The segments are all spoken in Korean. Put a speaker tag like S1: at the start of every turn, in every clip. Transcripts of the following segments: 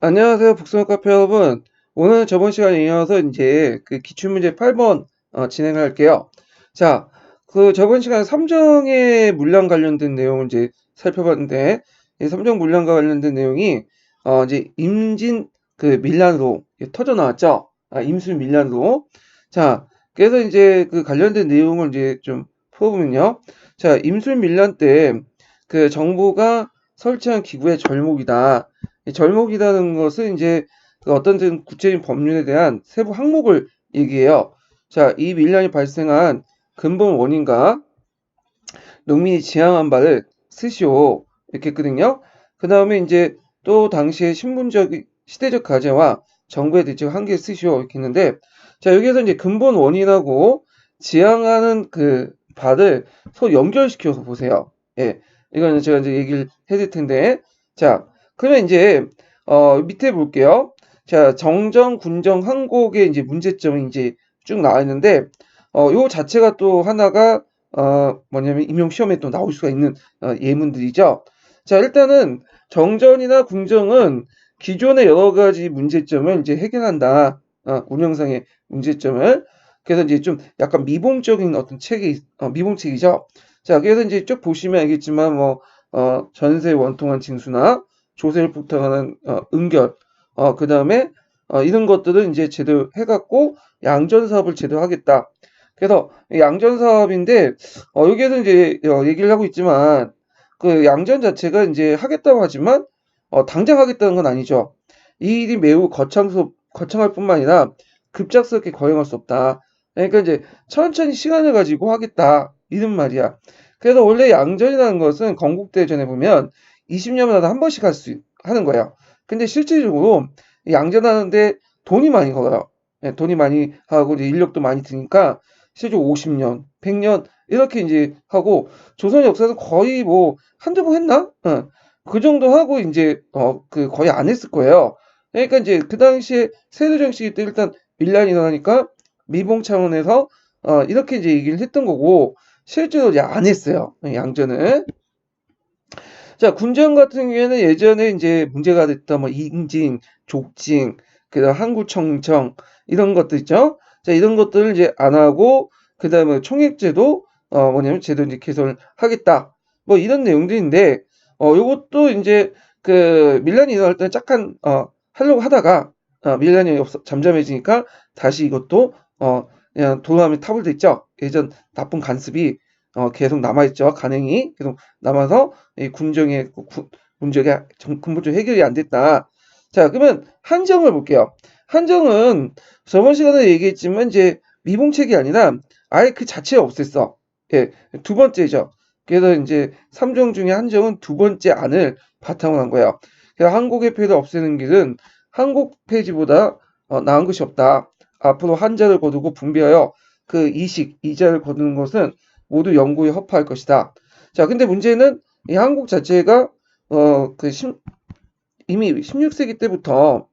S1: 안녕하세요, 북스너 카페 여러분. 오늘 저번 시간에 이어서 이제 그 기출문제 8번 진행할게요. 자, 그 저번 시간에 삼정의 물량 관련된 내용을 이제 살펴봤는데, 이 삼정 물량과 관련된 내용이 이제 임진 그 밀란으로 터져 나왔죠. 임수 밀란으로. 자, 그래서 이제 그 관련된 내용을 이제 좀 풀어보면요. 자, 임수 밀란 때 그 정부가 설치한 기구의 절목이다. 이 절목이라는 것은 이제 그 어떤 구체적인 법률에 대한 세부 항목을 얘기해요. 자, 이 밀란이 발생한 근본 원인과 농민이 지향한 바를 스시오 이렇게 했거든요. 그 다음에 이제 또 당시의 신분적 시대적 과제와 정부의 대책 한계를 쓰시오 이렇게 했는데, 자 여기에서 이제 근본 원인하고 지향하는 그 바를 서로 연결시켜서 보세요. 예, 이거는 제가 이제 얘기를 해드릴 텐데, 자 그러면 이제 밑에 볼게요. 자, 정정, 군정, 항곡의 이제 문제점이 이제 쭉 나와 있는데, 요 자체가 또 하나가 뭐냐면 임용 시험에 또 나올 수가 있는 예문들이죠. 자, 일단은 정전이나 궁정은 기존의 여러 가지 문제점을 이제 해결한다. 운영상의 문제점을. 그래서 이제 좀 약간 미봉적인 어떤 미봉책이죠. 자, 그래서 이제 쭉 보시면 알겠지만 뭐 전세 원통한 징수나 조세를 폭탄하는 은결, 그다음에 이런 것들은 이제 제대로 해갖고 양전 사업을 제대로 하겠다. 그래서 양전 사업인데 여기에서 이제 얘기를 하고 있지만 그 양전 자체가 이제 하겠다고 하지만 당장 하겠다는 건 아니죠. 이 일이 매우 거창할 뿐만 아니라 급작스럽게 거행할 수 없다. 그러니까 이제 천천히 시간을 가지고 하겠다 이런 말이야. 그래서 원래 양전이라는 것은 건국대전에 보면 20년마다 한 번씩 하는 거예요. 근데 실질적으로 양전하는데 돈이 많이 걸어요. 예, 돈이 많이 하고 이제 인력도 많이 드니까 실제로 50년, 100년 이렇게 이제 하고, 조선 역사에서 거의 뭐 한두 번 했나? 그 정도 하고 이제 그 거의 안 했을 거예요. 그러니까 이제 그 당시에 세도 정치기 때 일단 밀란이 일어나니까 미봉 차원에서 이렇게 이제 얘기를 했던 거고, 실제로 이제 안 했어요. 양전을. 자, 군정 같은 경우에는 예전에 이제 문제가 됐던 뭐 인징, 족징, 그다음 항구청청 이런 것들 있죠. 자, 이런 것들을 이제 안 하고 그다음에 총액제도 뭐냐면 제도 이제 개선을 하겠다. 뭐 이런 내용들인데, 요것도 이제 그 밀란이 일어날 때 잠깐 하려고 하다가 밀란이 잠잠해지니까 다시 이것도 그냥 돌아가면 타불돼 있죠. 예전 나쁜 간습이 계속 남아있죠. 간행이 계속 남아서 이 군정의 문제가 근본적으로 해결이 안 됐다. 자, 그러면 한정을 볼게요. 한정은 저번 시간에 얘기했지만 이제 미봉책이 아니라 아예 그 자체를 없앴어. 예, 두 번째죠. 그래서 이제 삼정 중에 한정은 두 번째 안을 바탕으로 한 거예요. 그래서 한국의 폐를 없애는 길은 한국 폐지보다 나은 것이 없다. 앞으로 한자를 거두고 분비하여 그 이자를 거두는 것은 모두 영구에 허파할 것이다. 자, 근데 문제는 이 한국 자체가 그 이미 16세기 때부터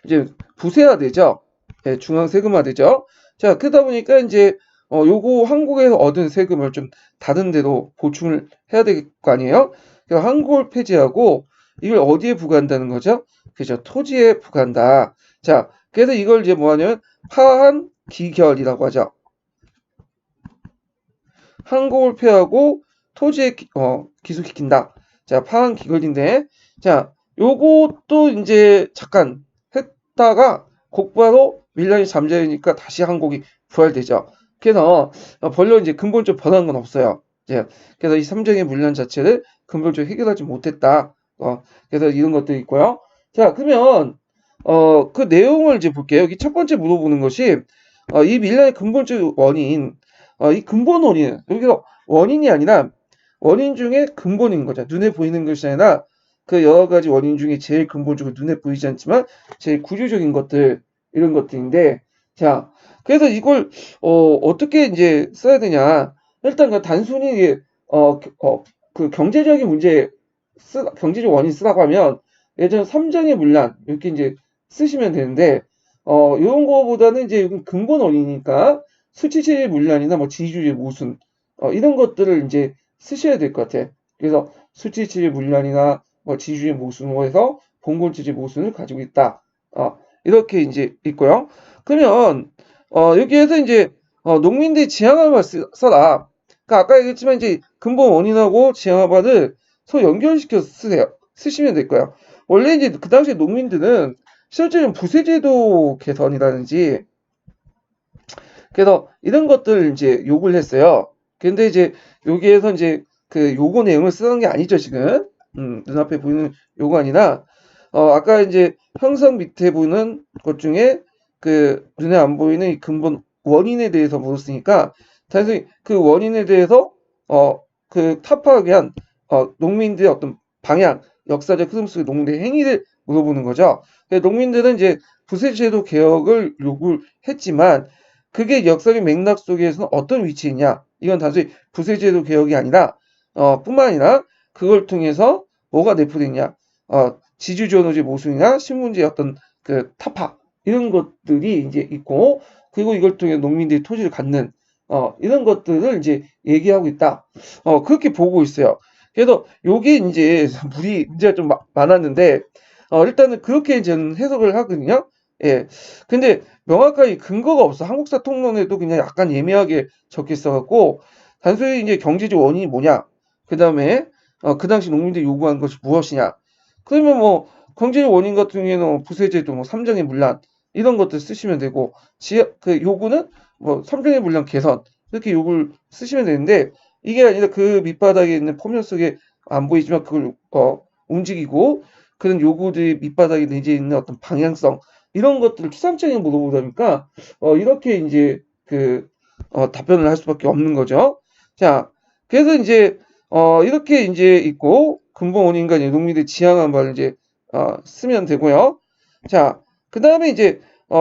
S1: 이제 부세화되죠. 예, 중앙 세금화되죠. 자, 그러다 보니까 이제 요거 한국에서 얻은 세금을 좀 다른 데로 보충을 해야 될 거 아니에요? 그래서 한국을 폐지하고 이걸 어디에 부과한다는 거죠? 그죠? 토지에 부과한다. 자, 그래서 이걸 이제 뭐하냐면 파한 기결이라고 하죠. 한국을 폐하고 토지에 기속시킨다. 자, 파한 기걸인데, 자, 요것도 이제 잠깐 했다가 곧바로 밀란이 잠재우니까 다시 한국이 부활되죠. 그래서 별로 이제 근본적으로 변한 건 없어요. 이제 그래서 이 삼정의 물란 자체를 근본적으로 해결하지 못했다. 그래서 이런 것도 있고요. 자, 그러면 그 내용을 이제 볼게요. 여기 첫 번째 물어보는 것이 이 밀란의 근본적 원인, 이 근본 원인, 여기서 원인이 아니라 원인 중에 근본인 거죠. 눈에 보이는 것이 아니라 그 여러 가지 원인 중에 제일 근본적으로 눈에 보이지 않지만 제일 구조적인 것들, 이런 것들인데, 자, 그래서 이걸 어떻게 이제 써야 되냐? 일단 그 단순히 그 경제적인 경제적 원인 쓰라고 하면 예전 삼정의 문란 이렇게 이제 쓰시면 되는데, 이런 거보다는 이제 근본 원인이니까 수치주의 문란이나 뭐 지주의 모순 이런 것들을 이제 쓰셔야 될 것 같아. 그래서 수치주의 문란이나 뭐 지주의 모순으로 해서 봉건지지 모순을 가지고 있다. 이렇게 이제 있고요. 그러면 여기에서 이제 농민들이 지향합을 써라. 그러니까 아까 얘기했지만 이제 근본 원인하고 지향합을 서로 연결시켜서 쓰시면 될 거예요. 원래 이제 그 당시에 농민들은 실제로는 부세제도 개선이라든지 그래서 이런 것들을 이제 요구를 했어요. 근데 이제 여기에서 이제 그 요구 내용을 쓰는 게 아니죠, 지금. 눈앞에 보이는 요구 아니라, 아까 이제 형성 밑에 보이는 것 중에 그 눈에 안 보이는 이 근본 원인에 대해서 물었으니까, 단순히 그 원인에 대해서, 그 타파하기 위한, 농민들의 어떤 방향, 역사적 흐름 속의 농민들의 행위를 물어보는 거죠. 농민들은 이제 부세제도 개혁을 요구를 했지만, 그게 역사적 맥락 속에서는 어떤 위치에 있냐? 이건 단순히 부세제도 개혁이 아니라 뿐만 아니라 그걸 통해서 뭐가 내포됐냐? 지주전호제 모순이나 신문제의 어떤 그 타파 이런 것들이 이제 있고 그리고 이걸 통해 농민들이 토지를 갖는 이런 것들을 이제 얘기하고 있다. 그렇게 보고 있어요. 그래서 요게 이제 문제가 좀 많았는데 일단은 그렇게 저는 해석을 하거든요. 예. 근데 명확하게 근거가 없어. 한국사 통론에도 그냥 약간 예매하게 적혀 있어갖고 단순히 이제 경제적 원인이 뭐냐, 그 다음에 그 당시 농민들이 요구한 것이 무엇이냐. 그러면 뭐 경제적 원인 같은 경우에는 부세제도, 뭐 삼정의 문란 이런 것들 쓰시면 되고 그 요구는 뭐 삼정의 문란 개선 이렇게 요구를 쓰시면 되는데 이게 아니라 그 밑바닥에 있는 포면 속에 안 보이지만 그걸 움직이고 그런 요구들이 밑바닥에 내재 있는 어떤 방향성 이런 것들을 추상적인 물어보다 보니까 이렇게 이제 그 답변을 할 수밖에 없는 거죠. 자, 그래서 이제 이렇게 이제 있고 근본 원인과 농민들이 지향한 바를 이제 쓰면 되고요. 자, 그 다음에 이제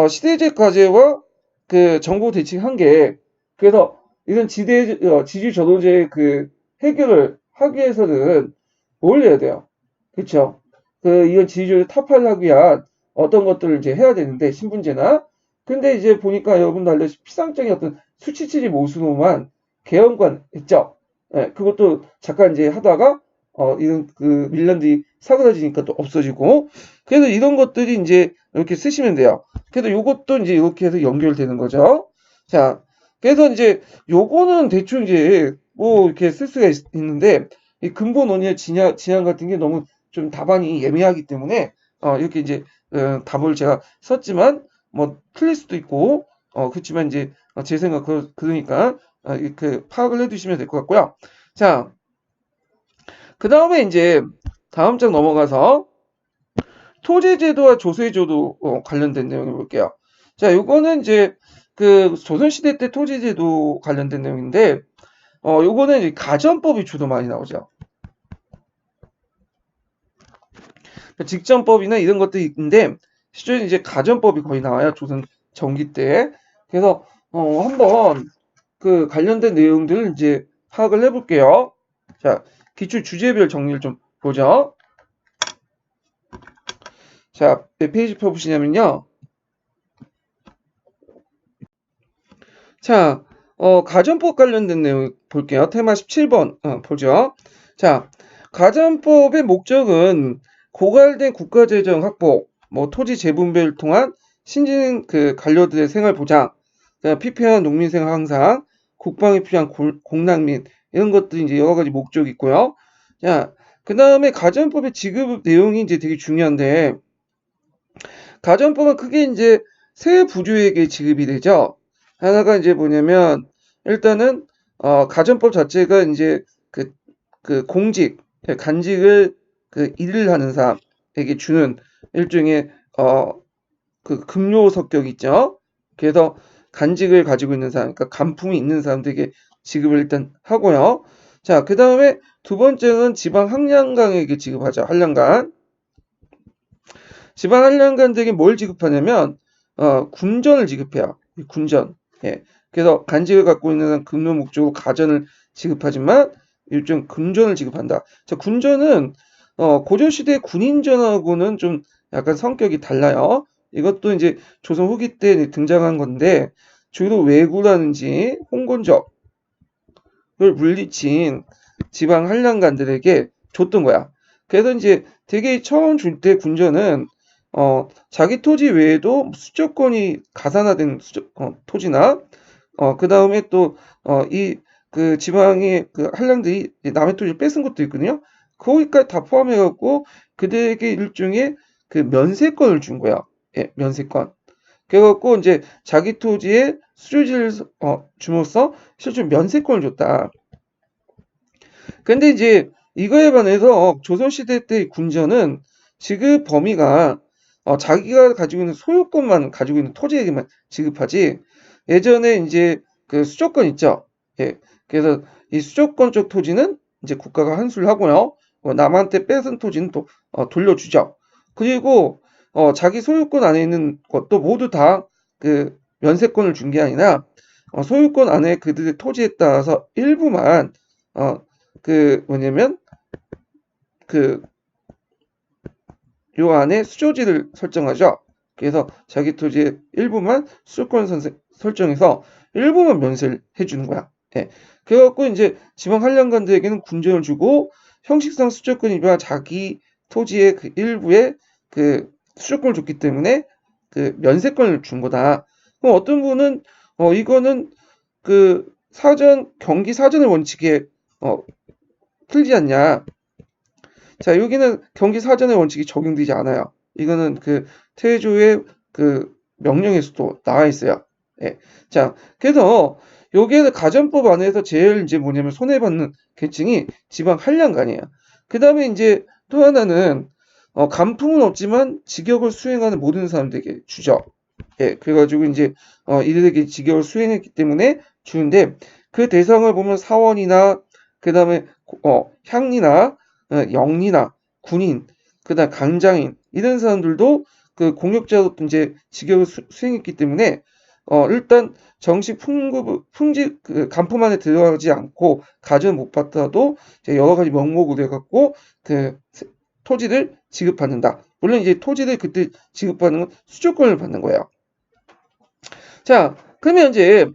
S1: 시대적 과제와 그 정보 대책 한계. 그래서 이런 지주 전호제의 그 해결을 하기 위해서는 뭘 해야 돼요? 그렇죠? 이런 지주를 타파를 하기 위한 어떤 것들을 이제 해야 되는데 신분제나 근데 이제 보니까 여러분도 알다시피 피상적인 어떤 수치치지 모순으로만 개헌관 했죠. 예, 그것도 잠깐 이제 하다가 이런 그 밀란들이 사그라지니까 또 없어지고 그래서 이런 것들이 이제 이렇게 쓰시면 돼요. 그래서 요것도 이제 이렇게 해서 연결되는 거죠. 자, 그래서 이제 요거는 대충 이제 뭐 이렇게 쓸 수가 있는데 이 근본 원인의 진양 같은 게 너무 좀 답안이 예매하기 때문에 이렇게 이제 답을 제가 썼지만 뭐 틀릴 수도 있고 그렇지만 이제 제 생각 그러니까 이렇게 파악을 해두시면 될 것 같고요. 자, 그 다음에 이제 다음 장 넘어가서 토지제도와 조세제도 관련된 내용을 볼게요. 자, 요거는 이제 그 조선시대 때 토지제도 관련된 내용인데 요거는 이제 가전법이 주로 많이 나오죠. 직전법이나 이런 것들이 있는데 실제 이제 가전법이 거의 나와요. 조선 전기 때. 그래서 한번 그 관련된 내용들을 이제 파악을 해볼게요. 자, 기출 주제별 정리를 좀 보죠. 자, 몇 페이지 펴보시냐면요. 자, 가전법 관련된 내용 볼게요. 테마 17번 보죠. 자, 가전법의 목적은 고갈된 국가재정 확보, 뭐 토지 재분배를 통한 신진 그 관료들의 생활 보장, 피폐한 농민 생활 향상, 국방에 필요한 공난민 이런 것들이 이제 여러 가지 목적이 있고요. 자, 그 다음에 가전법의 지급 내용이 이제 되게 중요한데 가전법은 크게 이제 세 부류에게 지급이 되죠. 하나가 이제 뭐냐면 일단은 가전법 자체가 이제 그 공직 간직을 그 일을 하는 사람에게 주는 일종의 그 급료 성격이 있죠. 그래서 간직을 가지고 있는 사람, 그러니까 간품이 있는 사람들에게 지급을 일단 하고요. 자, 그 다음에 두 번째는 지방 한량간에게 지급하죠. 한량간. 지방 한량간들에게 뭘 지급하냐면 군전을 지급해요. 군전. 예. 그래서 간직을 갖고 있는 근로 목적으로 가전을 지급하지만 일종 군전을 지급한다. 자, 군전은 고려시대 군인전하고는 좀 약간 성격이 달라요. 이것도 이제 조선 후기 때 등장한 건데 주로 왜구라든지 홍건적을 물리친 지방 한량간들에게 줬던 거야. 그래서 이제 되게 처음 줄 때 군전은 자기 토지 외에도 수조권이 가산화된 토지나 그 다음에 또 이 그 지방의 그 한량들이 남의 토지를 뺏은 것도 있거든요. 거기까지 다 포함해갖고 그들에게 일종의 그 면세권을 준 거야. 예, 면세권. 그래갖고 이제 자기 토지에 수조지를 줌으로써 실제 면세권을 줬다. 근데 이제 이거에 반해서 조선시대 때 군전은 지급 범위가 자기가 가지고 있는 소유권만 가지고 있는 토지에게만 지급하지, 예전에 이제 그 수조권 있죠. 예. 그래서 이 수조권 쪽 토지는 이제 국가가 환수를 하고요. 남한테 뺏은 토지는 또 돌려주죠. 그리고 자기 소유권 안에 있는 것도 모두 다 그 면세권을 준 게 아니라 소유권 안에 그들의 토지에 따라서 일부만 그 뭐냐면 그 요 안에 수조지를 설정하죠. 그래서 자기 토지의 일부만 수조권 설정해서 일부만 면세를 해주는 거야. 예. 그래갖고 이제 지방 한량간들에게는 군전을 주고 형식상 수조권이지만 자기 토지의 그 일부에 그 수조권을 줬기 때문에 그 면세권을 준 거다. 그럼 어떤 분은 이거는 그 경기 사전의 원칙에 틀리지 않냐. 자, 여기는 경기 사전의 원칙이 적용되지 않아요. 이거는 그 태조의 그 명령에서도 나와 있어요. 예. 자, 그래서 여기에는 가전법 안에서 제일 이제 뭐냐면 손해받는 계층이 지방 한량간이에요. 그 다음에 이제 또 하나는 간품은 없지만 직역을 수행하는 모든 사람들에게 주죠. 예, 그래가지고 이제 이들에게 직역을 수행했기 때문에 주는데 그 대상을 보면 사원이나 그 다음에 향리나 영리나 군인, 그다음 강장인 이런 사람들도 그 공역자로 이제 직역을 수행했기 때문에 일단 정식 풍직 그 간품 안에 들어가지 않고 가전 못 받더라도 이제 여러 가지 명목으로 해갖고 그 토지를 지급받는다. 물론 이제 토지를 그때 지급받는 건 수조권을 받는 거예요. 자, 그러면 이제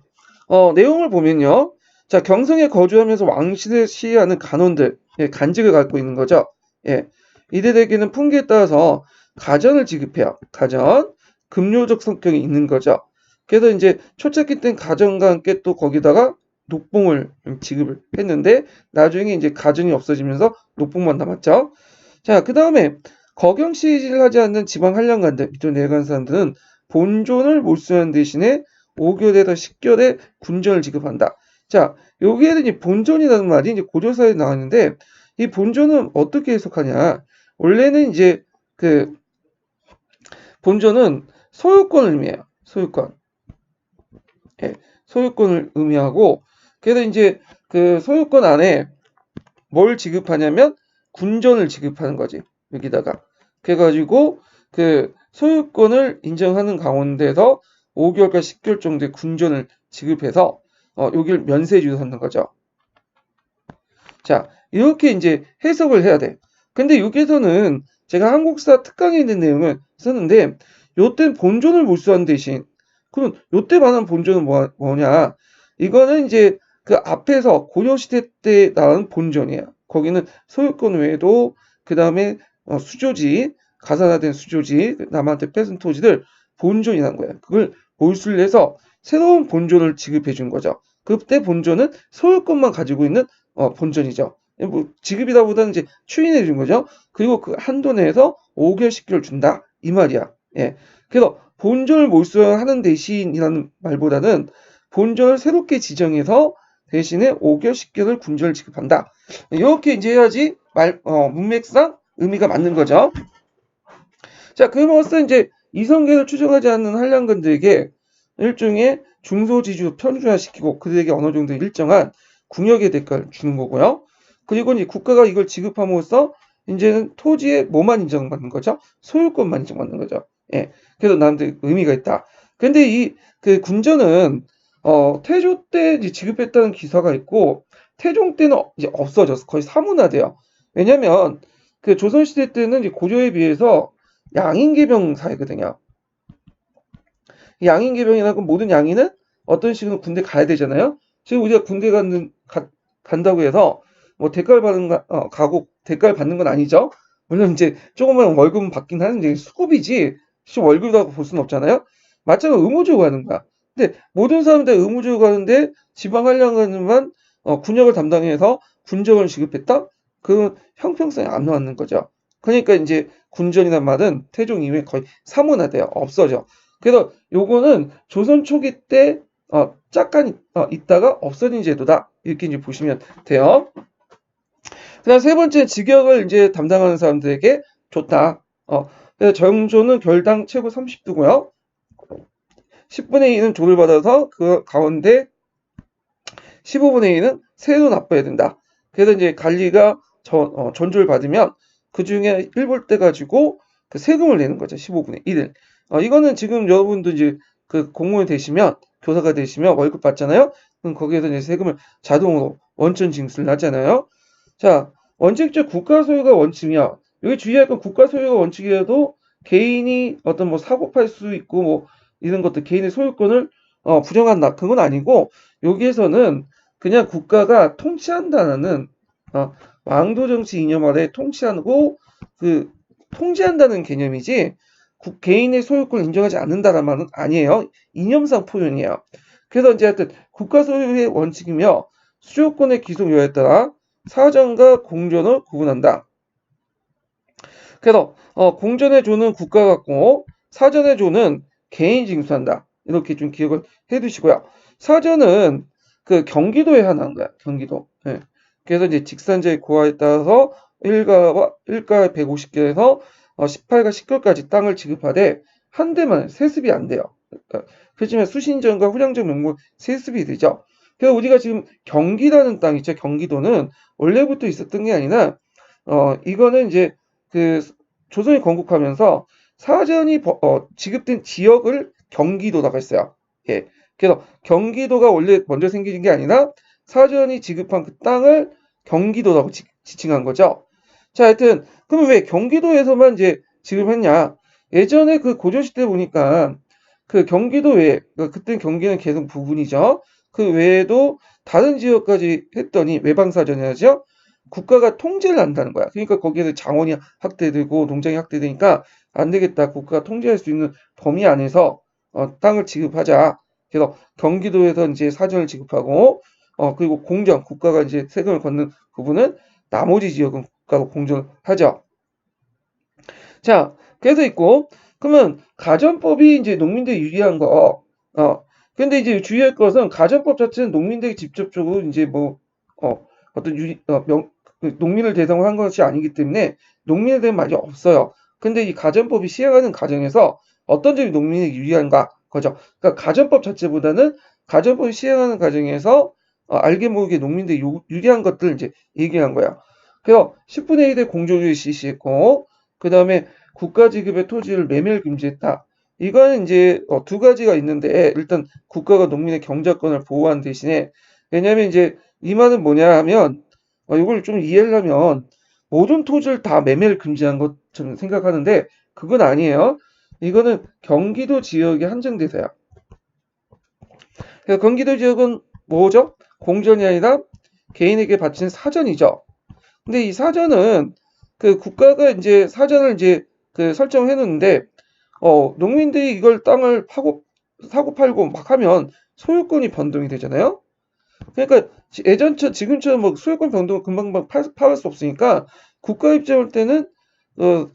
S1: 내용을 보면요. 자, 경성에 거주하면서 왕실을 시해하는 간원들, 예, 간직을 갖고 있는 거죠. 예, 이들에게는 풍기에 따라서 가전을 지급해요. 가전, 급료적 성격이 있는 거죠. 그래서 이제 초창기 땐 가전과 함께 또 거기다가 녹봉을 지급을 했는데 나중에 이제 가전이 없어지면서 녹봉만 남았죠. 자, 그 다음에 거경시지를 하지 않는 지방 한량간들, 밑으로 내려간 사람들은 본존을 몰수하는 대신에 5개월에서 10개월에 군전을 지급한다. 자, 여기에는 이 본존이라는 말이 이제 고조사에 나왔는데 이 본존은 어떻게 해석하냐? 원래는 이제 그 본존은 소유권을 의미해요. 소유권. 예, 소유권을 의미하고 그래서 이제 그 소유권 안에 뭘 지급하냐면 군전을 지급하는 거지. 여기다가. 그래가지고 그 소유권을 인정하는 가운데서 5개월과 10개월 정도의 군전을 지급해서 여기를 면세주로 삼는 거죠. 자, 이렇게 이제 해석을 해야 돼. 근데 여기에서는 제가 한국사 특강에 있는 내용을 썼는데 요때 본존을 몰수한 대신 그럼 요때 말하는 본존은 뭐냐? 이거는 이제 그 앞에서 고려시대 때 나온 본존이에요. 거기는 소유권 외에도 그 다음에 수조지, 가산화된 수조지, 남한테 뺏은 토지들 본존이라는 거예요. 그걸 몰수를 해서 새로운 본존을 지급해 준 거죠. 그때 본존은 소유권만 가지고 있는 본전이죠. 뭐 지급이다보다는 이제 추인해 준 거죠. 그리고 그 한도 내에서 5개월, 10개월 준다 이 말이야. 예. 그래서 본전을 몰수하는 대신이라는 말보다는 본전을 새롭게 지정해서 대신에 5개월, 10개월 군전을 지급한다. 이렇게 이제 해야지 문맥상 의미가 맞는 거죠. 자, 그럼으로써 이제 이성계를 추정하지 않는 한량건들에게 일종의 중소지주 편중화시키고 그들에게 어느 정도 일정한 궁역의 대가를 주는 거고요. 그리고 이제 국가가 이걸 지급함으로써 이제는 토지에 뭐만 인정받는 거죠? 소유권만 인정받는 거죠. 예. 그래서 나한테 의미가 있다. 근데 이 그 군전은 태조 때 이제 지급했다는 기사가 있고 태종 때는 이제 없어졌어. 거의 사문화돼요. 왜냐면 그 조선시대 때는 이제 고조에 비해서 양인계병 사회거든요. 양인계병이라고 모든 양인은 어떤 식으로 군대 가야 되잖아요. 지금 우리가 군대 간다고 해서 뭐 대가를 받는 가고 대가를 받는 건 아니죠. 물론 이제 조금만 월급은 받긴 하는데 수급이지 월급이라고 볼 수는 없잖아요. 마찬가지로 의무적으로 하는 거야. 근데 모든 사람들 의무적으로 가는데 지방 한량간만 군역을 담당해서 군정을 지급했다? 그 형평성이 안 맞는 거죠. 그러니까 이제 군전이란 말은 태종 이후에 거의 사문화돼요. 없어져. 그래서 요거는 조선 초기 때 잠깐 있다가 없어진 제도다. 이렇게 이제 보시면 돼요. 그다음 세 번째 직역을 이제 담당하는 사람들에게 줬다. 그래서 정조는 결당 최고 30두고요. 10분의 2는 조를 받아서 그 가운데 15분의 2는 세도 납부해야 된다. 그래서 이제 관리가 전조를 받으면 그 중에 1불대 가지고 그 세금을 내는 거죠. 15분의 1을. 이거는 지금 여러분도 이제 그 공무원이 되시면 교사가 되시면 월급 받잖아요. 그럼 거기에서 이제 세금을 자동으로 원천 징수를 하잖아요. 자, 원칙적 국가 소유가 원칙이야. 여기 주의할 건 국가 소유가 원칙이라도 개인이 어떤 뭐 사고 팔 수 있고 뭐 이런 것들 개인의 소유권을 부정한다. 그건 아니고 여기에서는 그냥 국가가 통치한다는 왕도 정치 이념 아래 통치하고 그 통제한다는 개념이지 개인의 소유권을 인정하지 않는다는 말은 아니에요. 이념상 표현이에요. 그래서 이제 하여튼 국가 소유의 원칙이며 수요권의 기속 여하에 따라 사전과 공전을 구분한다. 그래서 공전의 조는 국가 같고 사전의 조는 개인이 징수한다. 이렇게 좀 기억을 해두시고요. 사전은 그 경기도에 한한 거야. 경기도. 예. 그래서 이제 직산제의 고하에 따라서 일가 150개에서 18가 10개까지 땅을 지급하되 한 대만 세습이 안 돼요. 그렇지만 수신전과 후량적 명목 세습이 되죠. 그래서 우리가 지금 경기라는 땅 있죠. 경기도는 원래부터 있었던 게 아니라 이거는 이제 그 조선이 건국하면서 사전이 지급된 지역을 경기도라고 했어요. 예. 그래서 경기도가 원래 먼저 생긴 게 아니라 사전이 지급한 그 땅을 경기도라고 지칭한 거죠. 자, 하여튼 그러면 왜 경기도에서만 이제 지급했냐? 예전에 그 고조시대 보니까 그 경기도 외에 그때 경기는 계속 부분이죠. 그 외에도 다른 지역까지 했더니 외방사전이라죠. 국가가 통제를 한다는 거야. 그러니까 거기에서 자원이 확대되고 농장이 확대되니까 안 되겠다. 국가가 통제할 수 있는 범위 안에서 땅을 지급하자. 그래서 경기도에서 이제 사전을 지급하고 그리고 공정 국가가 이제 세금을 걷는 부분은 나머지 지역은 국가가 공정하죠. 자, 그래서 있고 그러면 가전법이 이제 농민들이 유리한 거. 근데 이제 주의할 것은 가전법 자체는 농민들이 직접적으로 이제 뭐 어떤 그 농민을 대상으로 한 것이 아니기 때문에 농민에 대한 말이 없어요. 근데 이 가전법이 시행하는 과정에서 어떤 점이 농민에게 유리한가 거죠. 그러니까 가전법 자체보다는 가전법을 시행하는 과정에서 알게 모르게 농민들이 유리한 것들을 이제 얘기한 거야. 그래서 10분의 1의 공조주의 실시했고 그 다음에 국가 지급의 토지를 매매를 금지했다. 이거는 이제 두 가지가 있는데 일단 국가가 농민의 경작권을 보호한 대신에 왜냐하면 이제 이 말은 뭐냐 하면 이걸 좀 이해하려면 모든 토지를 다 매매를 금지한 것처럼 생각하는데 그건 아니에요. 이거는 경기도 지역에 한정돼서요. 그래서 경기도 지역은 뭐죠? 공전이 아니라 개인에게 바친 사전이죠. 근데 이 사전은 그 국가가 이제 사전을 이제 그 설정해 놓는데 농민들이 이걸 땅을 사고 팔고 막 하면 소유권이 변동이 되잖아요. 그러니까 지금처럼 뭐 소유권 변동을 금방 파할 수 없으니까 국가 입장일 때는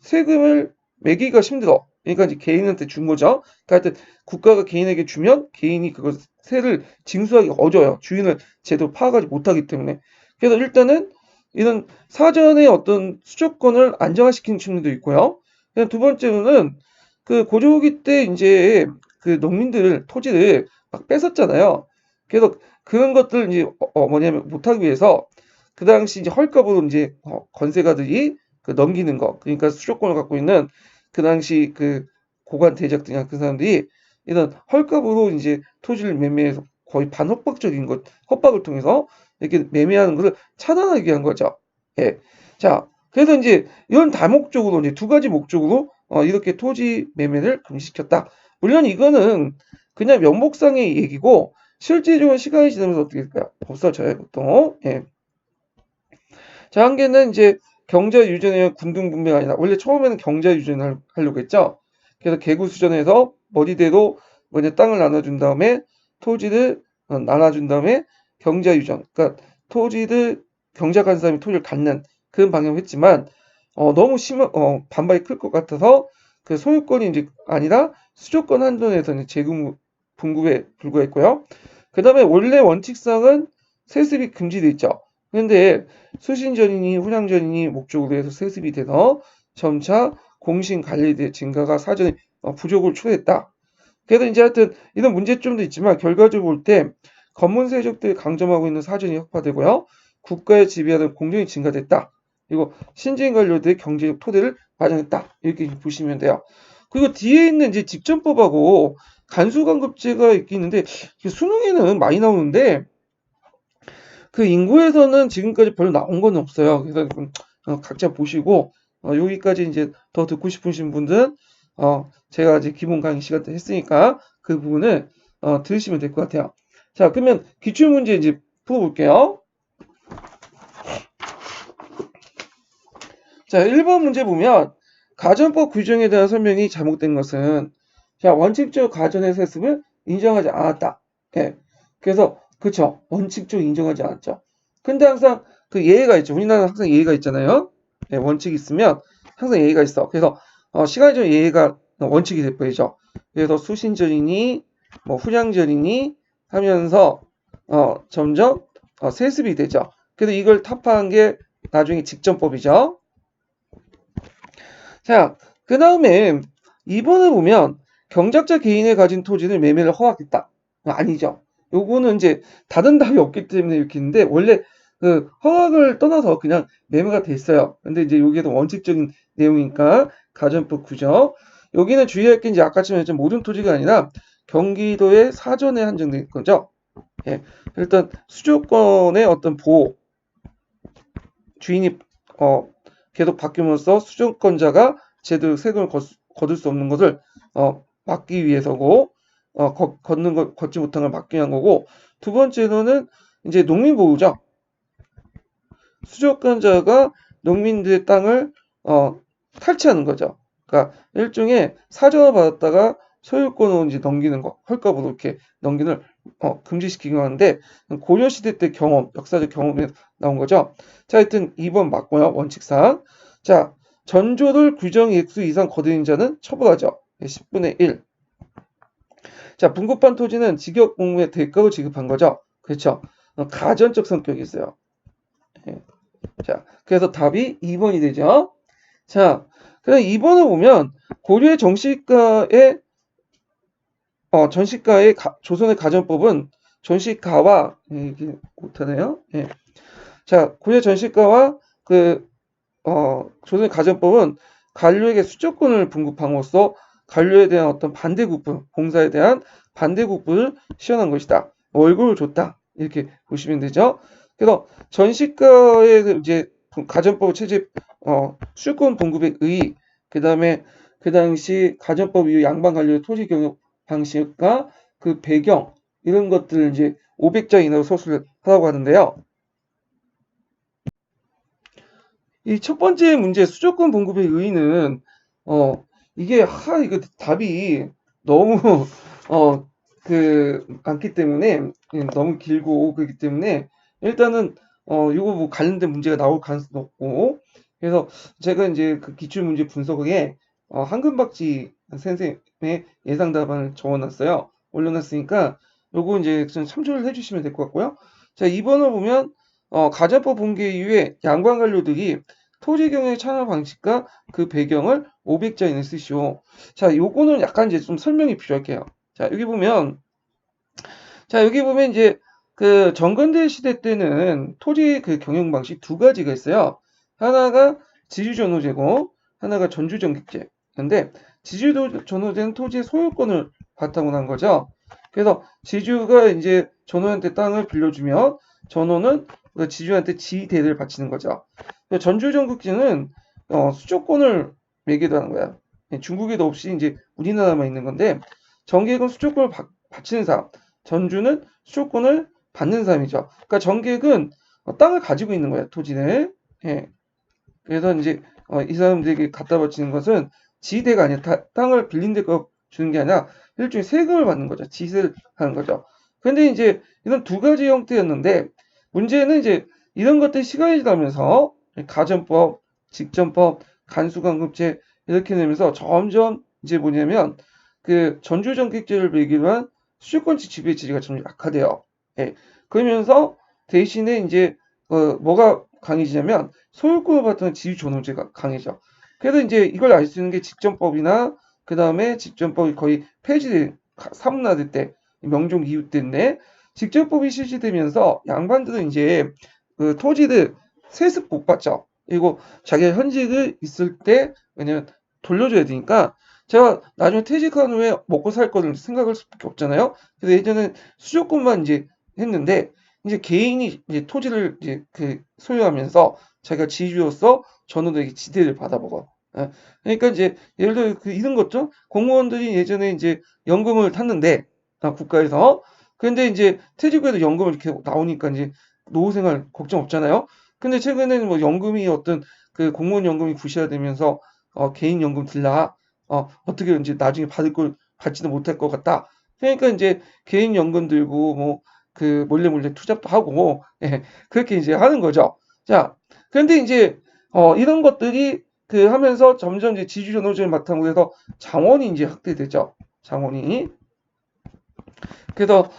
S1: 세금을 매기기가 힘들어. 그러니까 이제 개인한테 준 거죠. 그러니까 하여튼 국가가 개인에게 주면 개인이 그걸 세를 징수하기 어려워요. 주인을 제대로 파악하지 못하기 때문에. 그래서 일단은 이런 사전의 어떤 수조권을 안정화시키는 측면도 있고요. 그냥 두 번째로는 그 고조기 때 이제 그 농민들 토지를 막 뺏었잖아요. 그래서 그런 것들 이제 뭐냐면 못하기 위해서 그 당시 이제 헐값으로 이제 건세가들이 그 넘기는 거 그러니까 수조권을 갖고 있는 그 당시 그 고관 대작 등이나 그 사람들이 이런 헐값으로 이제 토지를 매매해서 거의 반협박적인 것 협박을 통해서 이렇게 매매하는 것을 차단하기 위한 거죠. 예. 자, 그래서 이제 이런 다목적으로 이제 두 가지 목적으로 이렇게 토지 매매를 금지시켰다. 물론 이거는 그냥 면목상의 얘기고 실질적으로 시간이 지나면서 어떻게 될까요? 없어져요, 보통. 예. 자, 한 개는 이제 경자 유전에 의한 군등 분배가 아니라 원래 처음에는 경자 유전을 하려고 했죠. 그래서 개구수전에서 머리대로 먼저 땅을 나눠준 다음에 토지를 나눠준 다음에 경자 유전, 그러니까 토지를 경작한 사람이 토지를 갖는 그런 방향을 했지만 너무 심한 반발이 클 것 같아서 그 소유권이 이제 아니라 수조권 한정에서는 재분 분급에 불과했고요. 그 다음에 원래 원칙상은 세습이 금지돼 있죠. 그런데 수신전이니 후량전이니 목적으로 해서 세습이 돼서 점차 공신 관리의 증가가 사전에 부족을 초래했다. 그래서 이제 하여튼 이런 문제점도 있지만 결과적으로 볼 때 검문 세력들이 강점하고 있는 사전이 혁파되고요. 국가의 지배하는 공정이 증가됐다. 그리고 신진 관료들의 경제적 토대를 마련했다. 이렇게 보시면 돼요. 그리고 뒤에 있는 이제 직전법하고 간수간급제가 있는데 수능에는 많이 나오는데 그 인구에서는 지금까지 별로 나온 건 없어요. 그래서 각자 보시고 여기까지 이제 더 듣고 싶으신 분들은 제가 이제 기본 강의 시간 때 했으니까 그 부분을 들으시면 될 것 같아요. 자, 그러면 기출문제 이제 풀어볼게요. 자, 1번 문제 보면 가전법 규정에 대한 설명이 잘못된 것은 자, 원칙적 가전의 세습을 인정하지 않았다. 예. 그래서 그쵸. 원칙적으로 인정하지 않았죠. 근데 항상 그 예외가 있죠. 우리나라는 항상 예외가 있잖아요. 예, 원칙이 있으면 항상 예외가 있어. 그래서 시간적 예외가 원칙이 돼버리죠. 그래서 수신전이니 뭐 후량전이니 하면서 점점 세습이 되죠. 그래서 이걸 타파한 게 나중에 직전법이죠. 자, 그 다음에 2번을 보면 경작자 개인이 가진 토지를 매매를 허락했다. 아니죠. 요거는 이제 다른 답이 없기 때문에 이렇게 있는데 원래 그 허락을 떠나서 그냥 매매가 됐어요. 근데 이제 여기에도 원칙적인 내용이니까 가전법 규정. 여기는 주의할 게 이제 아까처럼 했지만 모든 토지가 아니라 경기도의 사전에 한정된 거죠. 예. 일단 수조권의 어떤 보호, 주인이 계속 바뀌면서 수조권자가 제대로 세금을 거둘 수 없는 것을 막기 위해서고 걷지 못한 걸 막기 위한 거고 두 번째로는 이제 농민 보호죠. 수조권자가 농민들의 땅을 탈취하는 거죠. 그러니까 일종의 사전을 받았다가 소유권으로 이제 넘기는 거, 헐값으로 이렇게 넘기는 금지시키긴 하는데 고려시대 때 경험, 역사적 경험에 나온 거죠. 자, 하여튼 2번 맞고요. 원칙상. 자, 전조를 규정 액수 이상 거둔 자는 처벌하죠. 10분의 1. 자, 분급한 토지는 직역 공무의 대가로 지급한 거죠. 그렇죠. 가전적 성격이 있어요. 예. 자, 그래서 답이 2번이 되죠. 자, 그럼 2번을 보면 고려의 정시가의 전시가의 조선의 가전법은 전시가와 이게 못하네요. 예. 자, 고려 전시가와 조선의 가전법은 관료에게 수조권을 분급함으로써 관료에 대한 어떤 반대국부, 공사에 대한 반대국부를 시현한 것이다. 월급을 줬다. 이렇게 보시면 되죠. 그래서 전시가의 이제 가전법 체제, 수조권 분급의 의의, 그 다음에 그 당시 가전법 이후 양반 관료의 토지 경영 방식과 그 배경 이런 것들을 이제 500자 이내로 서술을 하라고 하는데요. 이 첫 번째 문제 수조권 공급의 의의는 이게 이거 답이 너무 많기 때문에 너무 길고 그렇기 때문에 일단은 이거 뭐 관련된 문제가 나올 가능성도 없고 그래서 제가 이제 그 기출 문제 분석에 한금박지 선생님의 예상 답안을 적어놨어요. 올려놨으니까 요거 이제 좀 참조를 해주시면 될 것 같고요. 자, 2번을 보면 가전법 붕괴 이후에 양반 관료들이 토지 경영의 참여 방식과 그 배경을 500자 이내 쓰시오. 자, 요거는 약간 이제 좀 설명이 필요할게요. 자, 여기 보면 이제 그 정근대 시대 때는 토지 그 경영 방식 두 가지가 있어요. 하나가 지주전호제고 하나가 전주전객제. 근데 지주전호제는 토지의 소유권을 바탕으로 한 거죠. 그래서 지주가 이제 전호한테 땅을 빌려주면 전호는 그 지주한테 지대를 바치는 거죠. 전주전국지는 수조권을 매기도 하는 거야. 중국에도 없이 이제 우리나라만 있는 건데 정객은 수조권을 바치는 사람, 전주는 수조권을 받는 사람이죠. 그러니까 정객은 땅을 가지고 있는 거야, 토지를. 예. 그래서 이제 이 사람들에게 갖다 바치는 것은 지대가 아니라 땅을 빌린 데가 주는 게 아니라 일종의 세금을 받는 거죠. 짓을 하는 거죠. 근데 이제 이런 두 가지 형태였는데 문제는 이제 이런 것들이 시간이 지나면서 가전법, 직전법, 간수강급제 이렇게 되면서 점점 이제 뭐냐면 그 전주정책제를 계기로 한 수도권식 지배체제가 점점 약화돼요. 예. 그러면서 대신에 이제 뭐가 강해지냐면 소유권을 바탕 지주존호제가 강해져. 그래서 이제 이걸 알 수 있는 게 직전법이나 그 다음에 직전법이 거의 폐지된 사문화될 때 명종 이후 때인데 직전법이 실시되면서 양반들은 이제 그 토지를 세습 못 받죠. 그리고 자기 현직을 있을 때 왜냐면 돌려줘야 되니까 제가 나중에 퇴직한 후에 먹고 살 거를 생각할 수밖에 없잖아요. 그래서 예전엔 수조권만 이제 했는데 이제 개인이 이제 토지를 이제 그 소유하면서 자기가 지주로서 전원들에게 지대를 받아먹어. 예. 그러니까 이제 예를 들어 그 이런 것죠. 공무원들이 예전에 이제 연금을 탔는데 국가에서 근데 이제 퇴직 후에도 연금을 이렇게 나오니까 이제 노후 생활 걱정 없잖아요. 근데 최근에는 뭐 연금이 어떤 그 공무원 연금이 부실화되면서 개인 연금 들라 어떻게 이제 나중에 받을 걸 받지도 못할 것 같다. 그러니까 이제 개인 연금 들고 뭐 그 몰래 투잡도 하고 예, 그렇게 이제 하는 거죠. 자, 그런데 이제 이런 것들이 그 하면서 점점 이제 지주전호제를 바탕으로 해서 장원이 이제 확대되죠. 장원이. 그래서